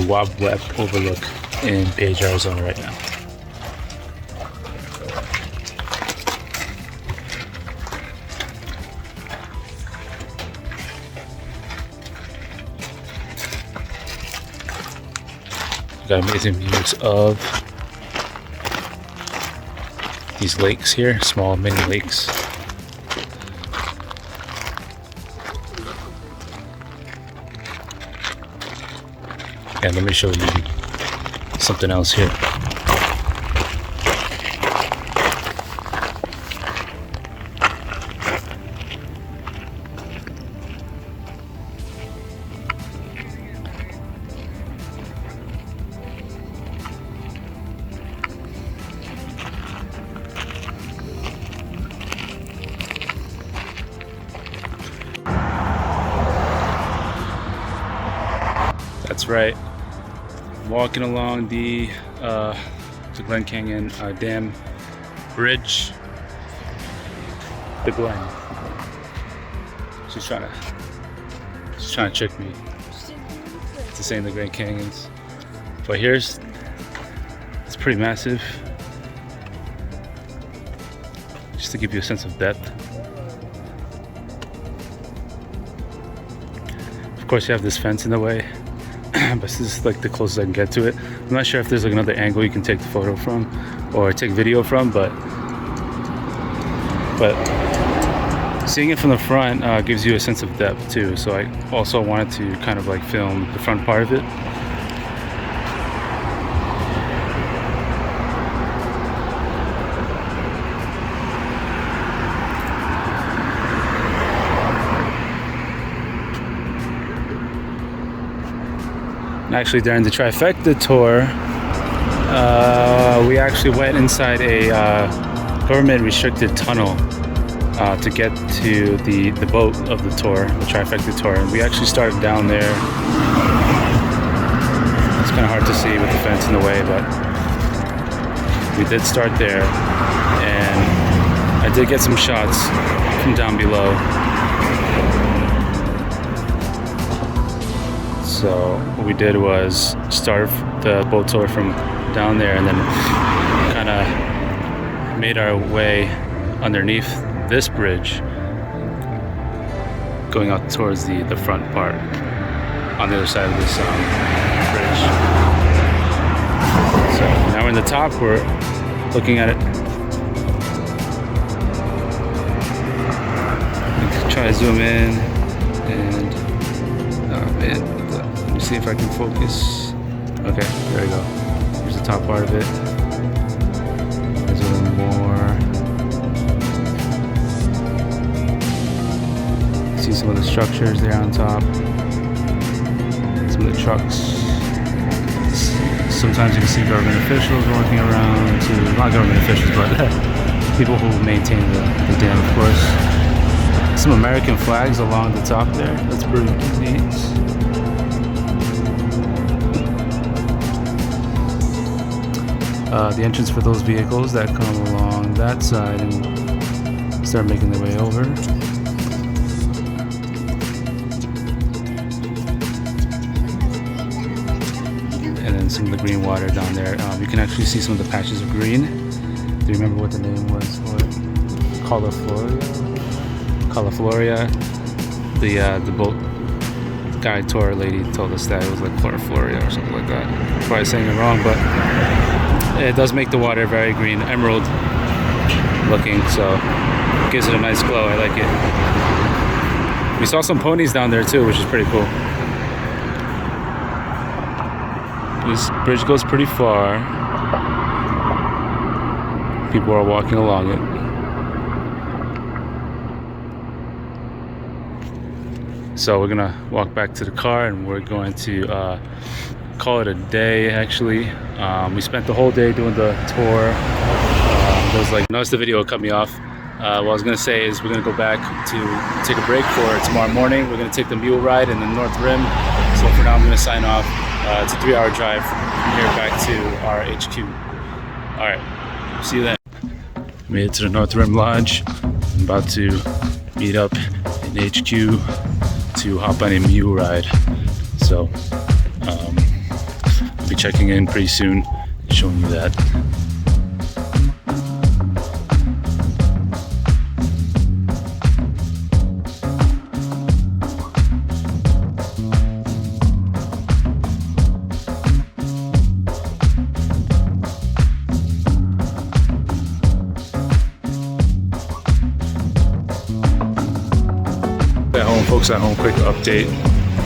Wob Web Overlook in Page, Arizona right now. Got amazing views of these lakes here, small mini lakes. And let me show you something else here. That's right. Walking along the Glen Canyon Dam Bridge. The Glen. She's trying to trick me to saying the Glen Canyons. But it's pretty massive. Just to give you a sense of depth. Of course, you have this fence in the way. But this is like the closest I can get to it. I'm not sure if there's like another angle you can take the photo from or take video from, but seeing it from the front gives you a sense of depth too. So I also wanted to kind of like film the front part of it. Actually, during the Trifecta tour, we actually went inside a government restricted tunnel to get to the boat of the tour, the Trifecta tour. And we actually started down there. It's kind of hard to see with the fence in the way, but we did start there. And I did get some shots from down below. So what we did was start the boat tour from down there and then kind of made our way underneath this bridge, going out towards the front part on the other side of this bridge. So now we're in the top, we're looking at it. Try to zoom in and man. Let me see if I can focus. Okay, there we go. Here's the top part of it. There's a little more. See some of the structures there on top. Some of the trucks. Sometimes you can see government officials walking around too. Not government officials, but people who maintain the dam, of course. Some American flags along the top there. That's pretty neat. The entrance for those vehicles that come along that side and start making their way over. And then some of the green water down there. You can actually see some of the patches of green. Do you remember what the name was for it? Caulifloria. The boat guide tour lady told us that it was like Caulifloria or something like that. Probably saying it wrong, but it does make the water very green, emerald looking, so it gives it a nice glow. I like it. We saw some ponies down there too, which is pretty cool. This bridge goes pretty far. People are walking along it. So we're gonna walk back to the car and we're going to call it a day. Actually, we spent the whole day doing the tour. There was like, notice the video cut me off. What I was gonna say is we're gonna go back to take a break for tomorrow morning. We're gonna take the mule ride in the North Rim. So for now I'm gonna sign off. It's a 3-hour drive from here back to our HQ. All right, see you then. Made it to the North Rim Lodge. I'm about to meet up in HQ to hop on a mule ride. So be checking in pretty soon, showing you that. Folks at home, quick update.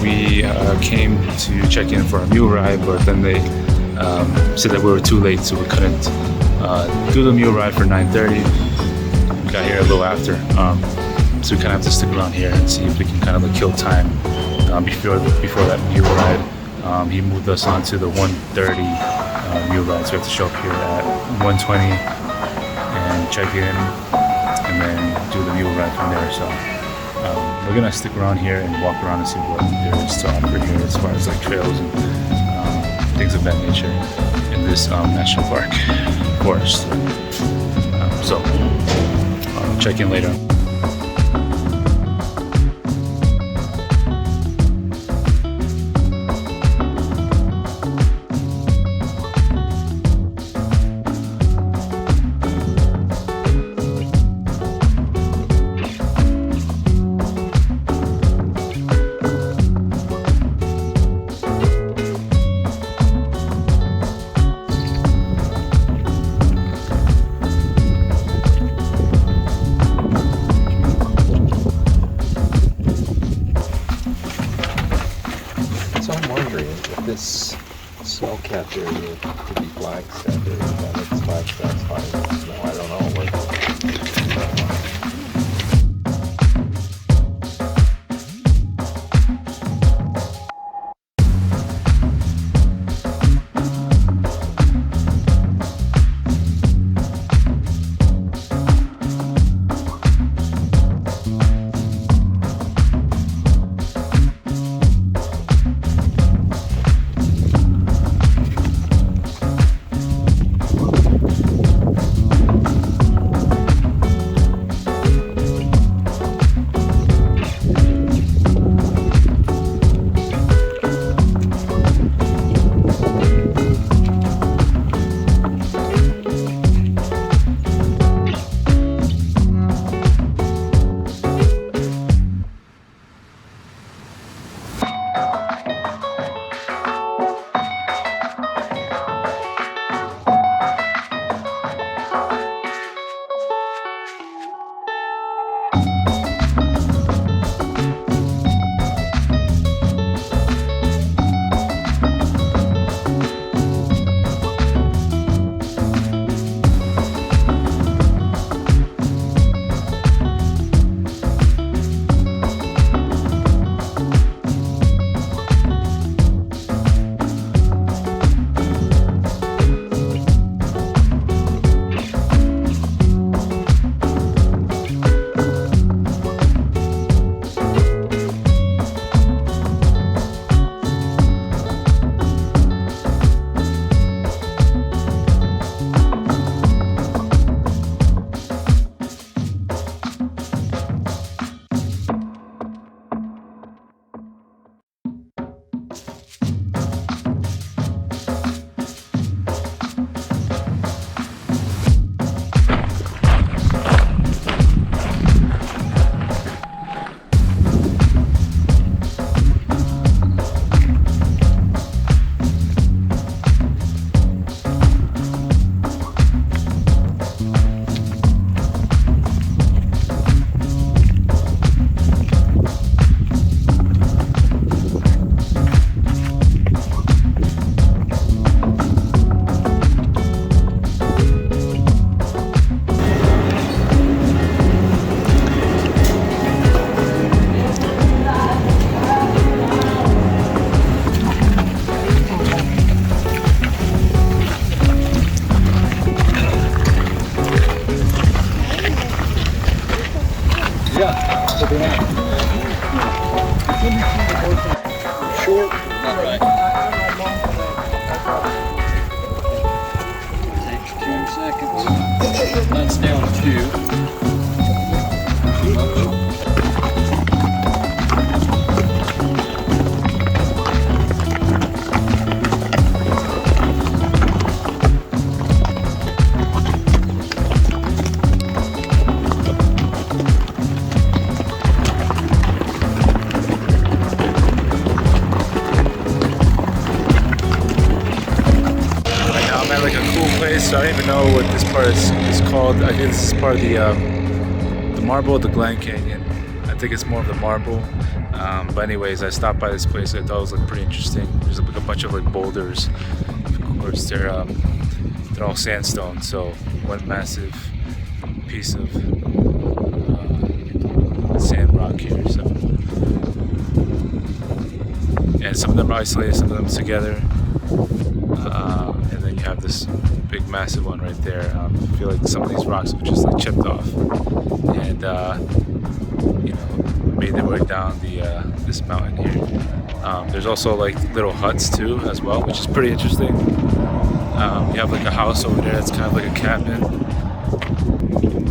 We came to check in for a mule ride, but then they said that we were too late, so we couldn't do the mule ride for 9:30. We got here a little after, so we kind of have to stick around here and see if we can kind of like kill time before that mule ride. He moved us on to the 1:30 mule ride, so we have to show up here at 1:20 and check in, and then do the mule ride from there. So. We're gonna stick around here and walk around and see what there is to offer here as far as like trails and things of that nature in this national park forest. So check in later. This snow cap area could be Flagstaff area, then it's Flagstaff's high snow. I don't know. Short. All right. Takes 10 seconds. That's down 2. Too much. place, so I don't even know what this part is called. I think this is part of the marble of the Glen Canyon. I think it's more of the marble. But anyways, I stopped by this place. I thought it was like pretty interesting. There's like a bunch of like boulders. Of course, they're all sandstone. So one massive piece of sand rock here. So, and some of them are isolated, some of them together. And then you have this big, massive one right there. I feel like some of these rocks have just like chipped off, and you know, made their way down this mountain here. There's also like little huts too, as well, which is pretty interesting. You have like a house over there that's kind of like a cabin.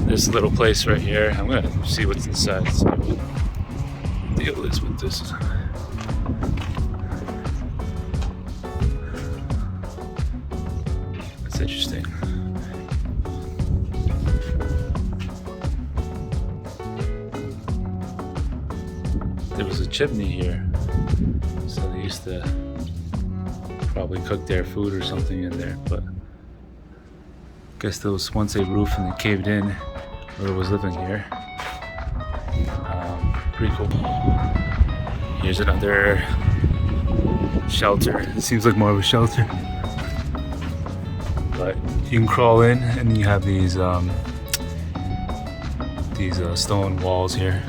This little place right here. I'm gonna see what's inside. See what the deal is with this. That's interesting. There was a chimney here, so they used to probably cook their food or something in there, but I guess there was once a roof and it caved in. Whoever was living here. Pretty cool. Here's another shelter. It seems like more of a shelter, but you can crawl in, and you have these stone walls here.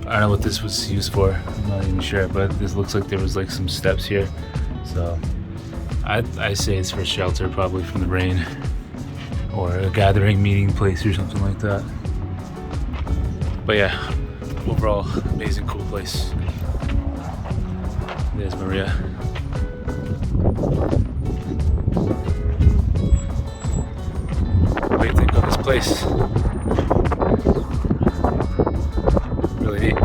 I don't know what this was used for. I'm not even sure, but this looks like there was like some steps here. So I say it's for shelter, probably from the rain, or a gathering meeting place or something like that. But yeah, overall, amazing, cool place. There's Maria. What do you think of this place? Really neat.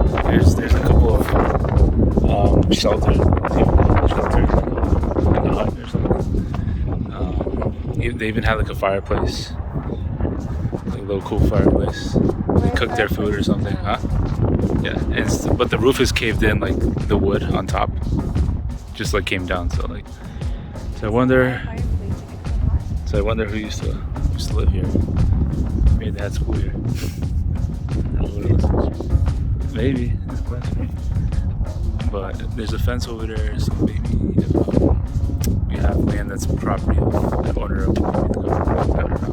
There's a couple of shelters, like a hut or something. They even have like a fireplace, like a little cool fireplace. They cook their food or something, huh? Yeah, but the roof is caved in, like the wood on top just like came down. So I wonder who used to live here. Maybe they had school here. I don't know what else is. Maybe it's question. But there's a fence over there, so maybe we have land that's property of the owner of the government. I don't know.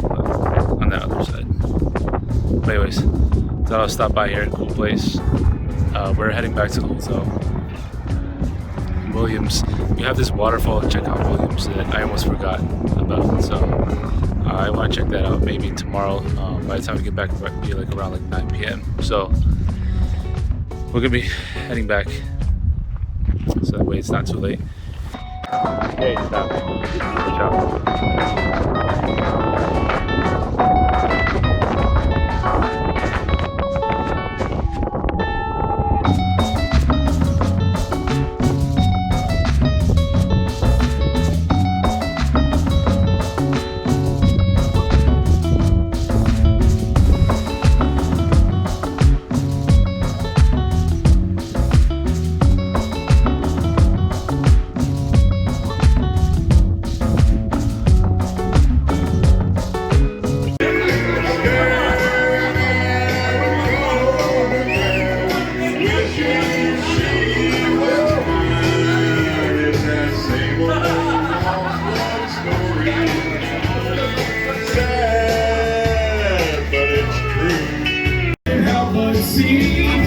But on that other side. But anyways, thought I'll stop by here. Cool place. We're heading back to the hotel. Williams. We have this waterfall to check out Williams that I almost forgot about. So I want to check that out maybe tomorrow. By the time we get back, it'll be like around like 9 p.m. So we're gonna be heading back, so that way it's not too late. Okay, stop. Good job.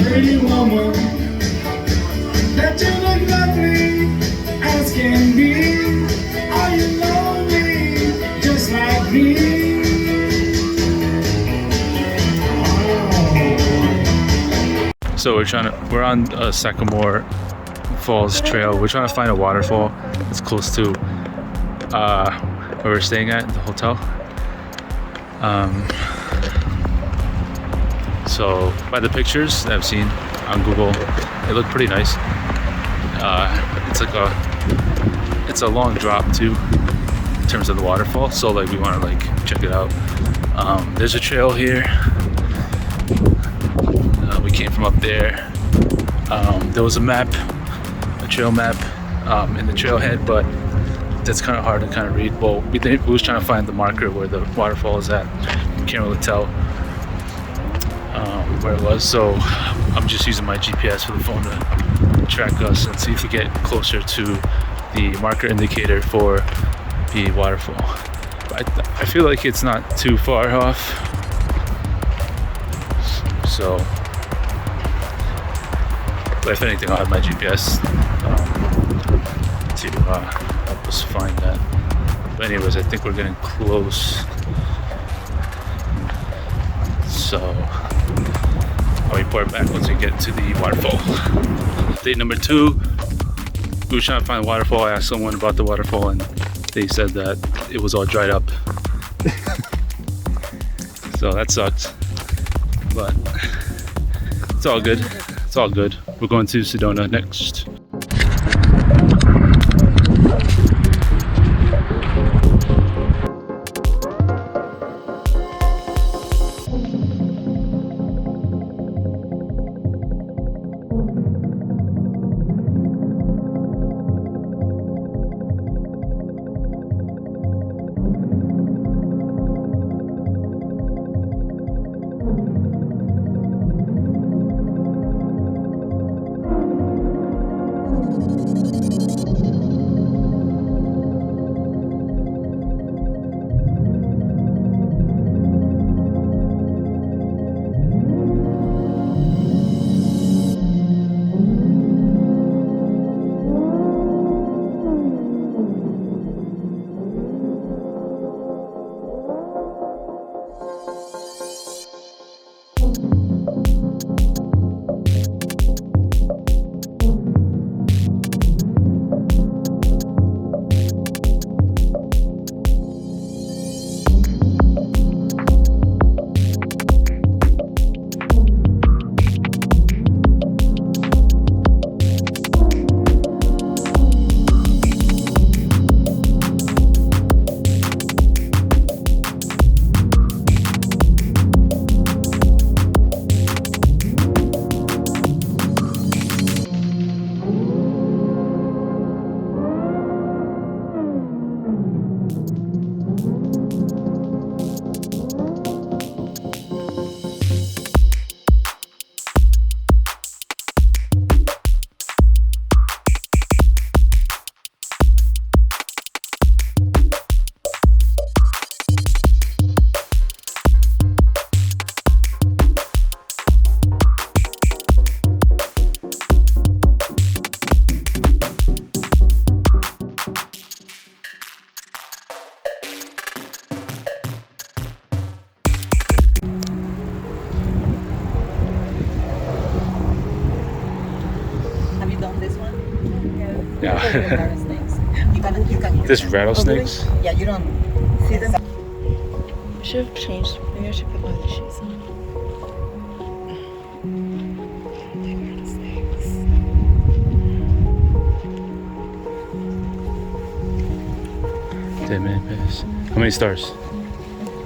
Pretty woman, that you look lovely as can be. Are you lonely just like me? So we're on Sycamore Falls Trail. We're trying to find a waterfall that's close to where we're staying at, the hotel. So by the pictures that I've seen on Google, they look pretty nice. It's a long drop too in terms of the waterfall. So like we want to like check it out. There's a trail here. We came from up there. There was a trail map in the trailhead, but that's kind of hard to kind of read. Well, we was trying to find the marker where the waterfall is at. Can't really tell where it was, so I'm just using my GPS for the phone to track us and see if we get closer to the marker indicator for the waterfall. I feel like it's not too far off, so but if anything, I'll have my GPS to help us find that. But anyways, I think we're getting close, so I'll report back once we get to the waterfall. Day number 2, we were trying to find a waterfall. I asked someone about the waterfall and they said that it was all dried up. So that sucked, but it's all good. It's all good. We're going to Sedona next. Yeah. Rattlesnakes. You can. This rattlesnakes? Yeah, you don't see them. I should have changed. Maybe I should put my other shoes on. Damn man, pass. How many stars?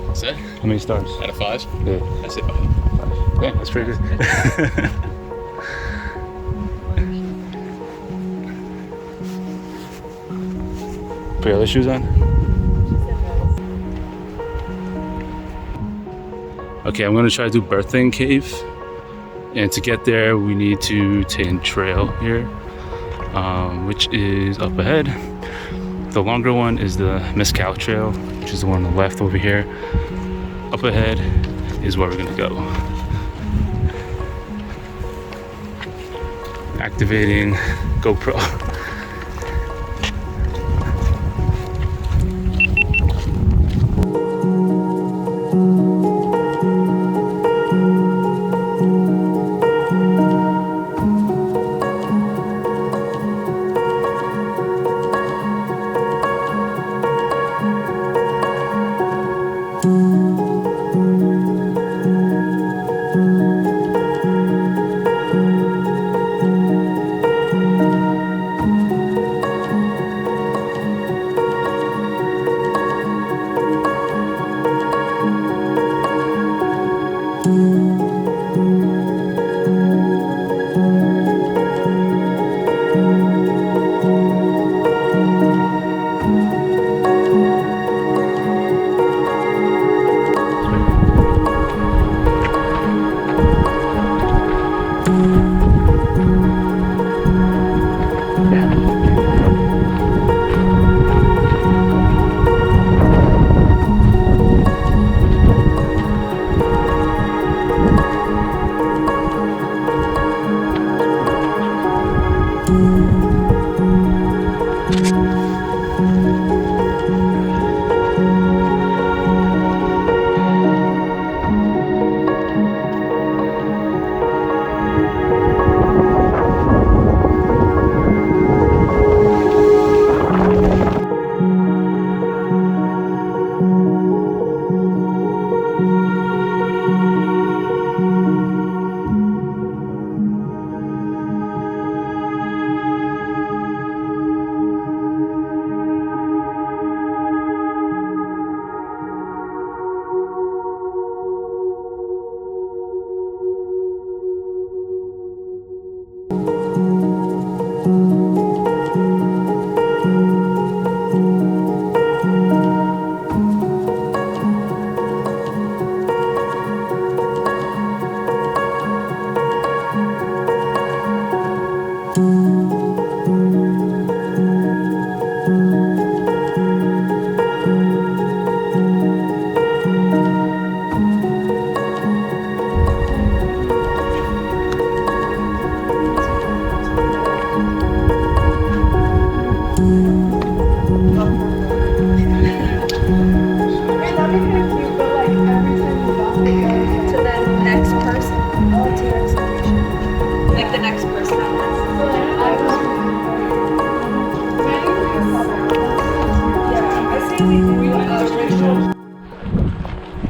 What's that? How many stars? Out of 5? Yeah. I say 5. Yeah, that's pretty good. Put your other shoes on. Okay, I'm gonna try to do Birthing Cave, and to get there we need to take trail here, which is up ahead. The longer one is the Mezcal Trail, which is the one on the left over here. Up ahead is where we're gonna go. Activating GoPro.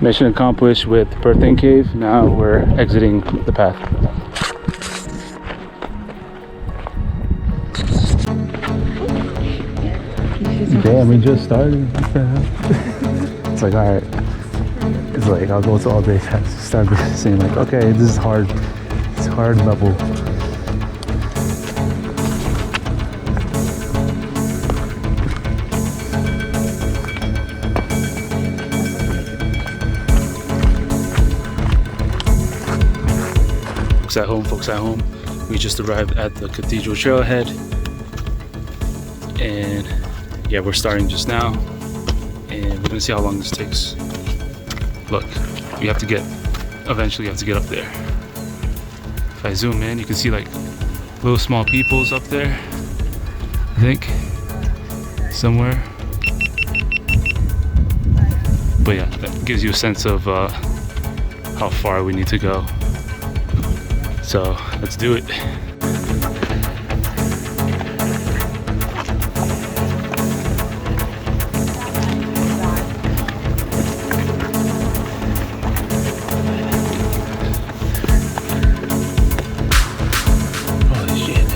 Mission accomplished with Birthing Cave. Now we're exiting the path. Damn, we just started. What the hell? It's like, alright. It's like, I'll go to all day tests. Start saying like, okay, this is hard. It's hard level. Folks at home. We just arrived at the Cathedral Trailhead, and yeah, we're starting just now, and we're gonna see how long this takes. Look, eventually you have to get up there. If I zoom in, you can see like little small peoples up there, I think, somewhere. But yeah, that gives you a sense of how far we need to go. So let's do it. Holy shit.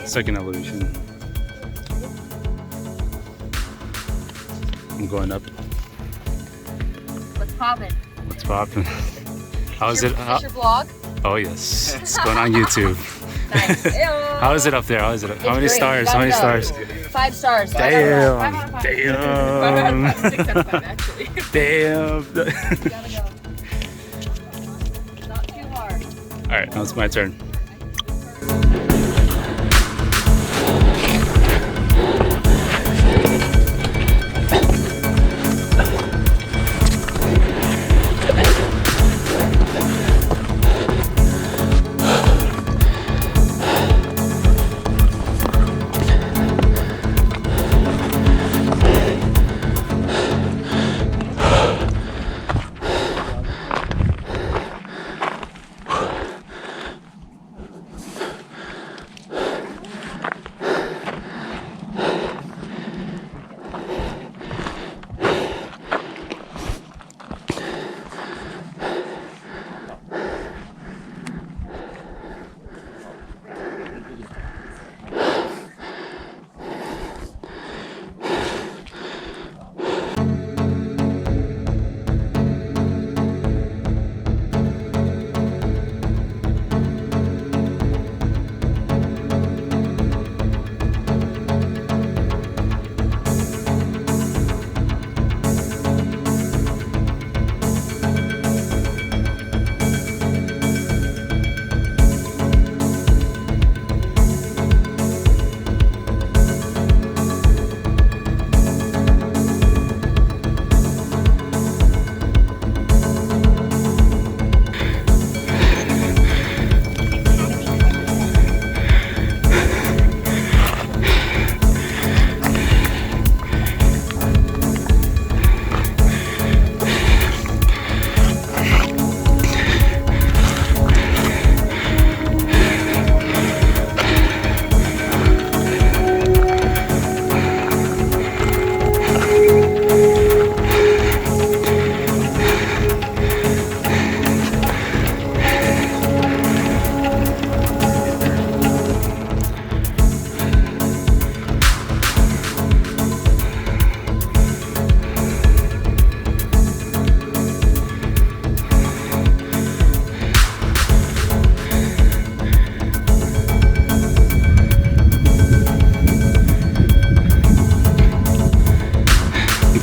Second elevation. I'm going up. What's poppin'? What's poppin'? How is it? Is your vlog? Oh yes, it's going on YouTube. Nice. How is it up there? How is it? How many great. stars? You How many gotta stars? go. 5 stars. Damn. 5 Damn. 6 out of 5, actually. Damn. You gotta go. Not too hard. All right, now it's my turn.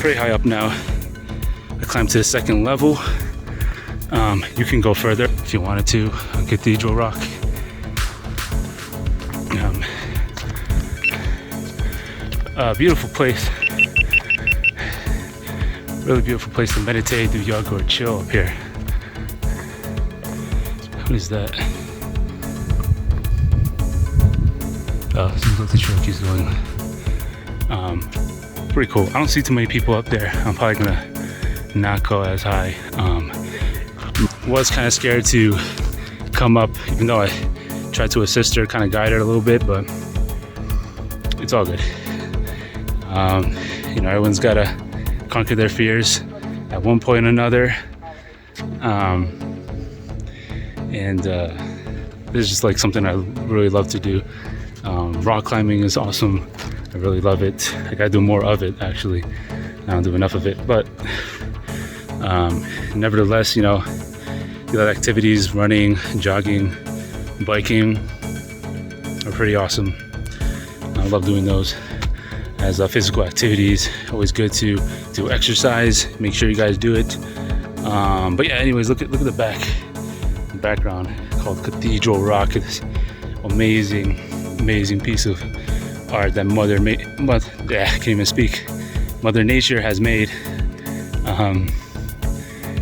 pretty high up now. I climbed to the second level. You can go further if you wanted to on Cathedral Rock. Beautiful place. Really beautiful place to meditate, do yoga, or chill up here. What is that? Oh, seems like the truck is going. Pretty cool. I don't see too many people up there. I'm probably gonna not go as high. Was kind of scared to come up, even though I tried to assist her, kind of guide her a little bit, but it's all good. You know, everyone's gotta conquer their fears at one point or another. This is just like something I really love to do. Rock climbing is awesome. I really love it. I gotta do more of it, actually. I don't do enough of it, but nevertheless, you know, the other activities, running, jogging, biking, are pretty awesome. I love doing those as physical activities. Always good to do exercise. Make sure you guys do it. But yeah, anyways, look at the background called Cathedral Rock. It's amazing piece of art that Mother Nature has made.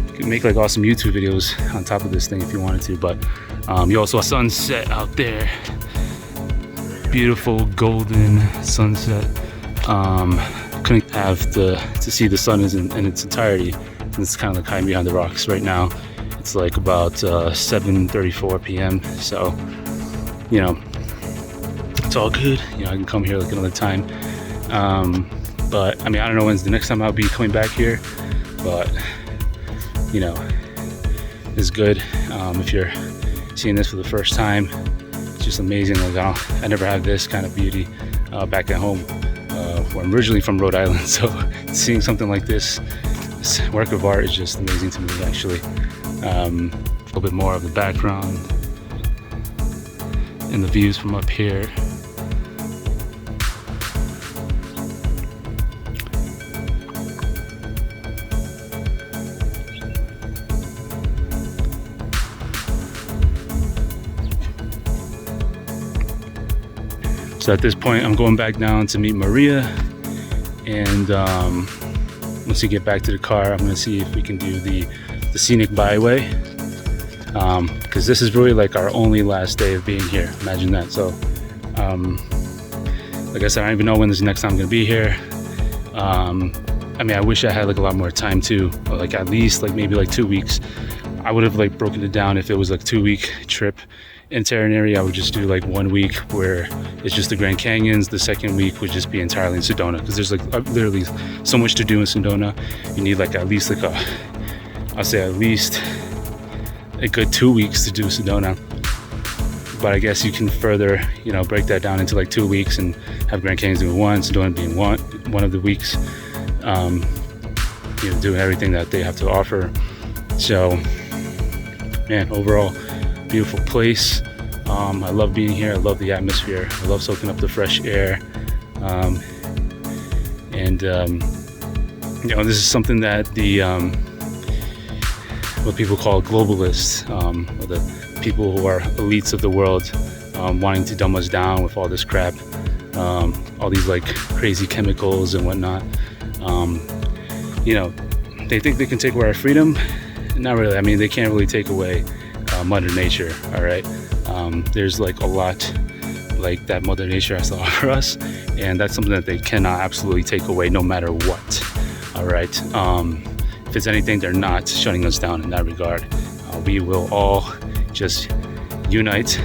You can make like awesome YouTube videos on top of this thing if you wanted to, but you also have sunset out there. Beautiful golden sunset. Couldn't have to see the sun in its entirety. It's kind of like hiding behind the rocks right now. It's like about 7:34 p.m. So, you know, it's all good. You know, I can come here like another time. But I mean, I don't know when's the next time I'll be coming back here, but you know, it's good. If you're seeing this for the first time, it's just amazing. Like I never had this kind of beauty back at home. Where I'm originally from Rhode Island, so seeing something like this work of art is just amazing to me, actually. A little bit more of the background and the views from up here. So at this point, I'm going back down to meet Maria, and once we get back to the car, I'm gonna see if we can do the scenic byway, because this is really like our only last day of being here. Imagine that. So, like I said, I don't even know when this next time I'm gonna be here. I mean, I wish I had like a lot more time too, or like at least like maybe like 2 weeks. I would have like broken it down if it was like 2-week trip. In Terran area, I would just do like 1 week where it's just the Glen Canyons. The second week would just be entirely in Sedona, because there's like literally so much to do in Sedona. You need like at least like I'll say at least a good 2 weeks to do Sedona. But I guess you can further, you know, break that down into like 2 weeks and have Glen Canyons doing one, Sedona being one of the weeks. You know, doing everything that they have to offer. So, man, overall, beautiful place. I love being here. I love the atmosphere. I love soaking up the fresh air. You know, this is something that the what people call globalists, or the people who are elites of the world, wanting to dumb us down with all this crap, all these like crazy chemicals and whatnot. You know, they think they can take away our freedom. Not really. I mean, they can't really take away Mother Nature. All right, there's like a lot like that Mother Nature has to offer us, and that's something that they cannot absolutely take away, no matter what. All right. If it's anything, they're not shutting us down in that regard. We will all just unite.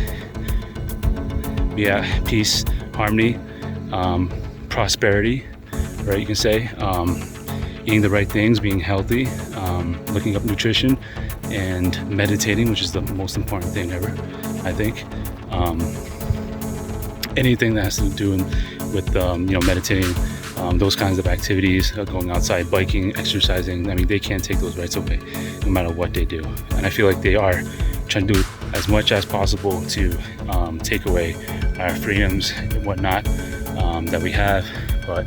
Yeah, peace, harmony, prosperity. Right? You can say. Eating the right things, being healthy, looking up nutrition, and meditating, which is the most important thing ever, I think. Anything that has to do with you know, meditating, those kinds of activities, going outside, biking, exercising. I mean, they can't take those rights away, no matter what they do. And I feel like they are trying to do as much as possible to take away our freedoms and whatnot that we have. But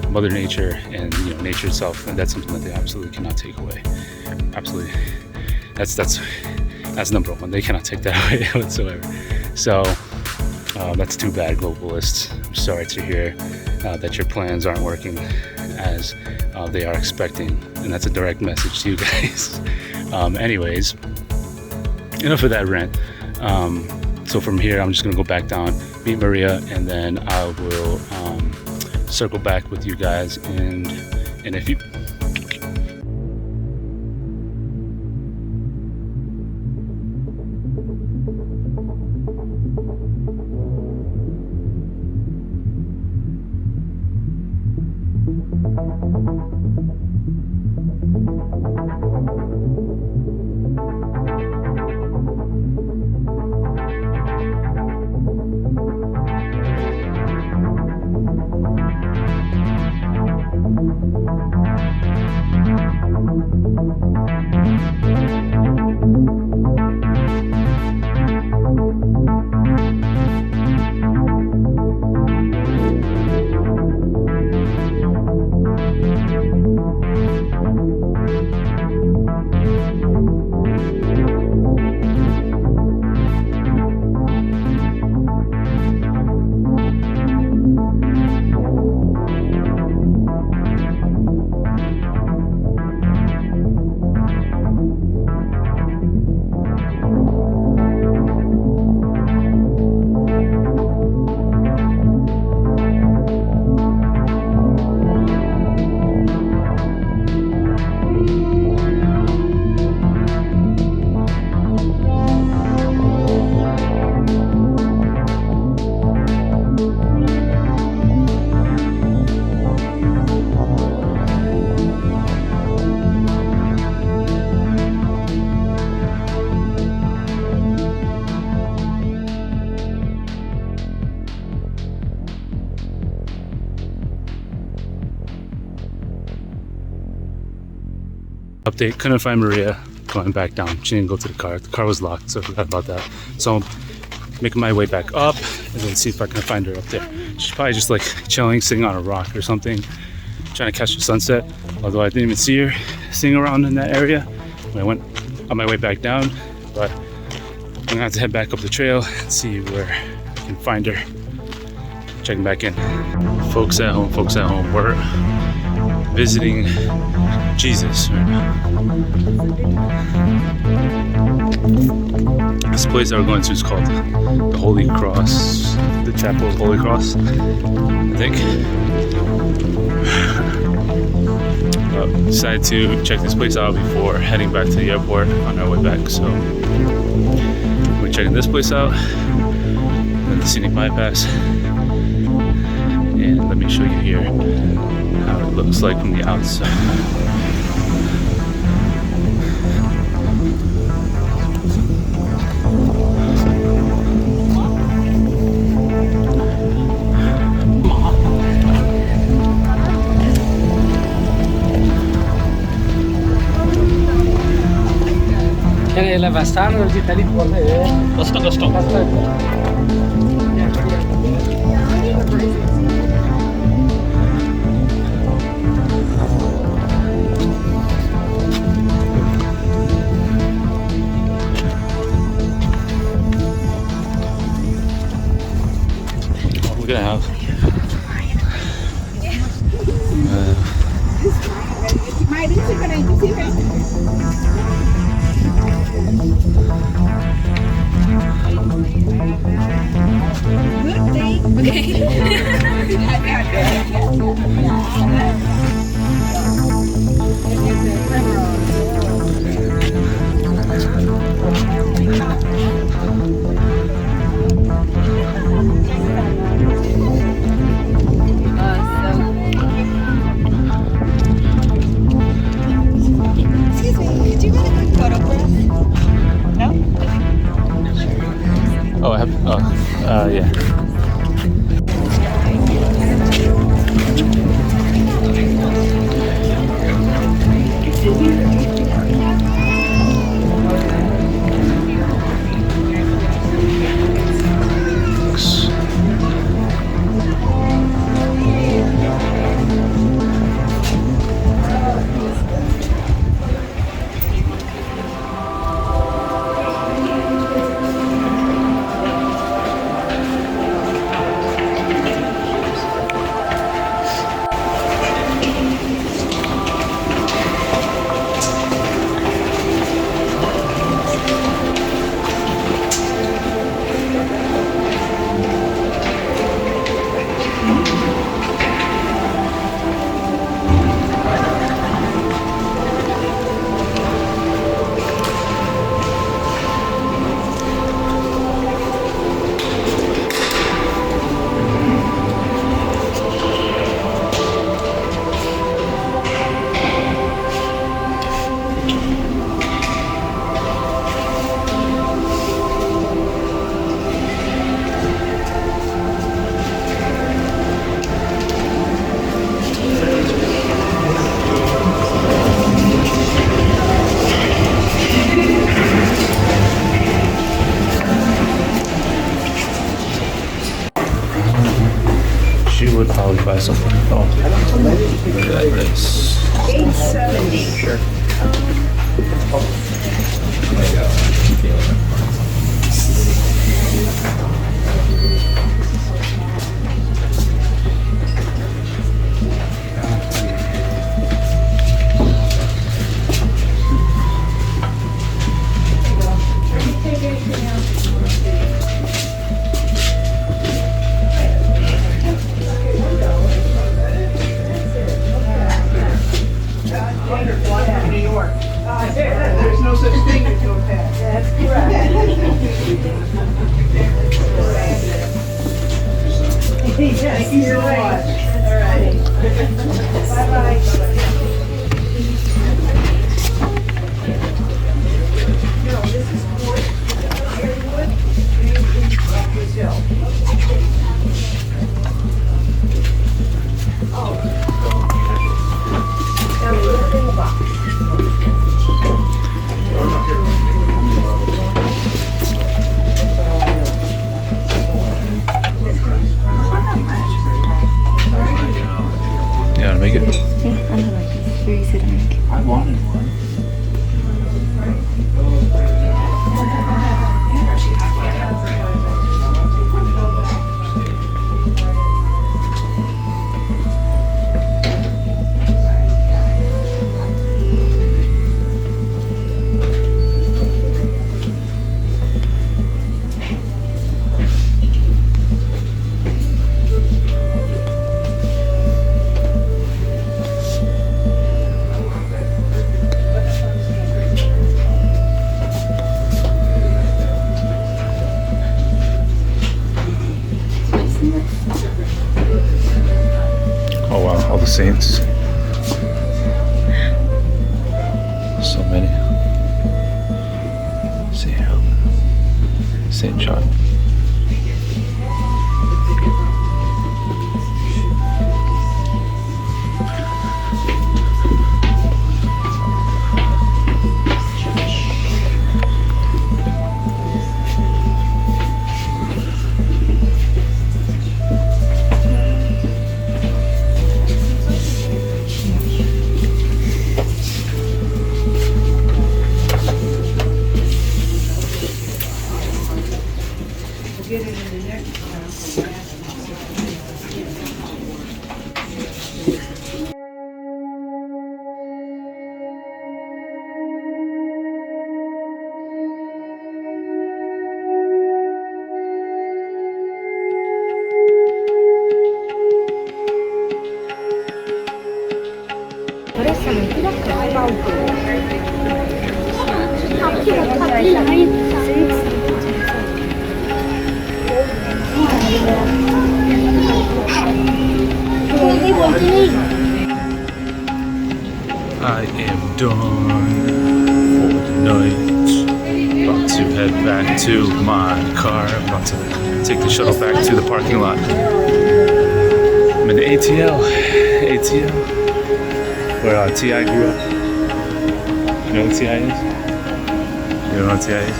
Mother Nature and nature itself, and that's something that they absolutely cannot take away. Absolutely, that's number one. They cannot take that away whatsoever. So that's too bad, globalists. I'm sorry to hear that your plans aren't working as they are expecting, and that's a direct message to you guys. Anyways, enough of that rant. So from here, I'm just gonna go back down, meet Maria, and then I will circle back with you guys in a few. Update, couldn't find Maria. Going back down, she didn't go to the car was locked, so I forgot about that. So I'm making my way back up and then see if I can find her up there. She's probably just like chilling, sitting on a rock or something, trying to catch the sunset, although I didn't even see her sitting around in that area when I went on my way back down. But I'm gonna have to head back up the trail and see where I can find her. Checking back in. Folks at home, we're visiting Jesus right now. This place that we're going to is called the Holy Cross, the Chapel of Holy Cross, I think. Decided to check this place out before heading back to the airport on our way back. So we're checking this place out, then the scenic bypass, and let me show you here how it looks like from the outside. We're gonna have yeah. She would probably buy something. Oh, look at this. 870. Sure. There's no such thing as no past. That's correct. Thank you so much. All right. Bye-bye. No, this is Fort Edwin in Brazil. Oh. Now, look in the box. You gotta make it. I wanted one. Oh wow, all the saints. So many. See here. Saint John. I am done for the night. About to head back to my car. About to take the shuttle back to the parking lot. I'm in the ATL, where T.I. grew up. You know what T.I. is? You know what T.I. is?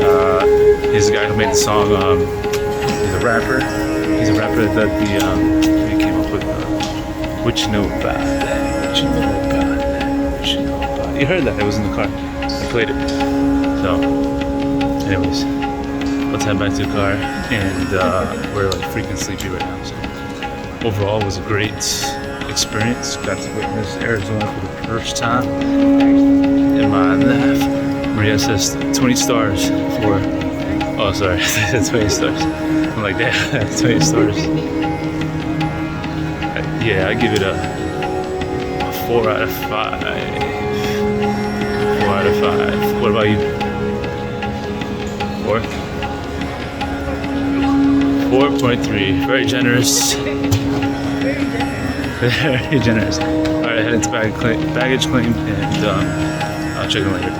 Okay. He's the guy who made the song. He's a rapper. He's a rapper that he came up with. What you know about that? What you know about that? What you know about it? You heard that? It was in the car. I played it. So, anyways, let's head back to the car, and we're like freaking sleepy right now. So, overall, it was a great experience. Got to witness Arizona for the first time in my life. Maria says 20 stars for. Oh, sorry, 20 stars. I'm like, damn, 20 stars. Yeah, I give it a 4 out of 5. 4 out of 5. What about you? 4? 4.3. Very generous. Very generous. Alright, heading to baggage claim, and I'll check in later.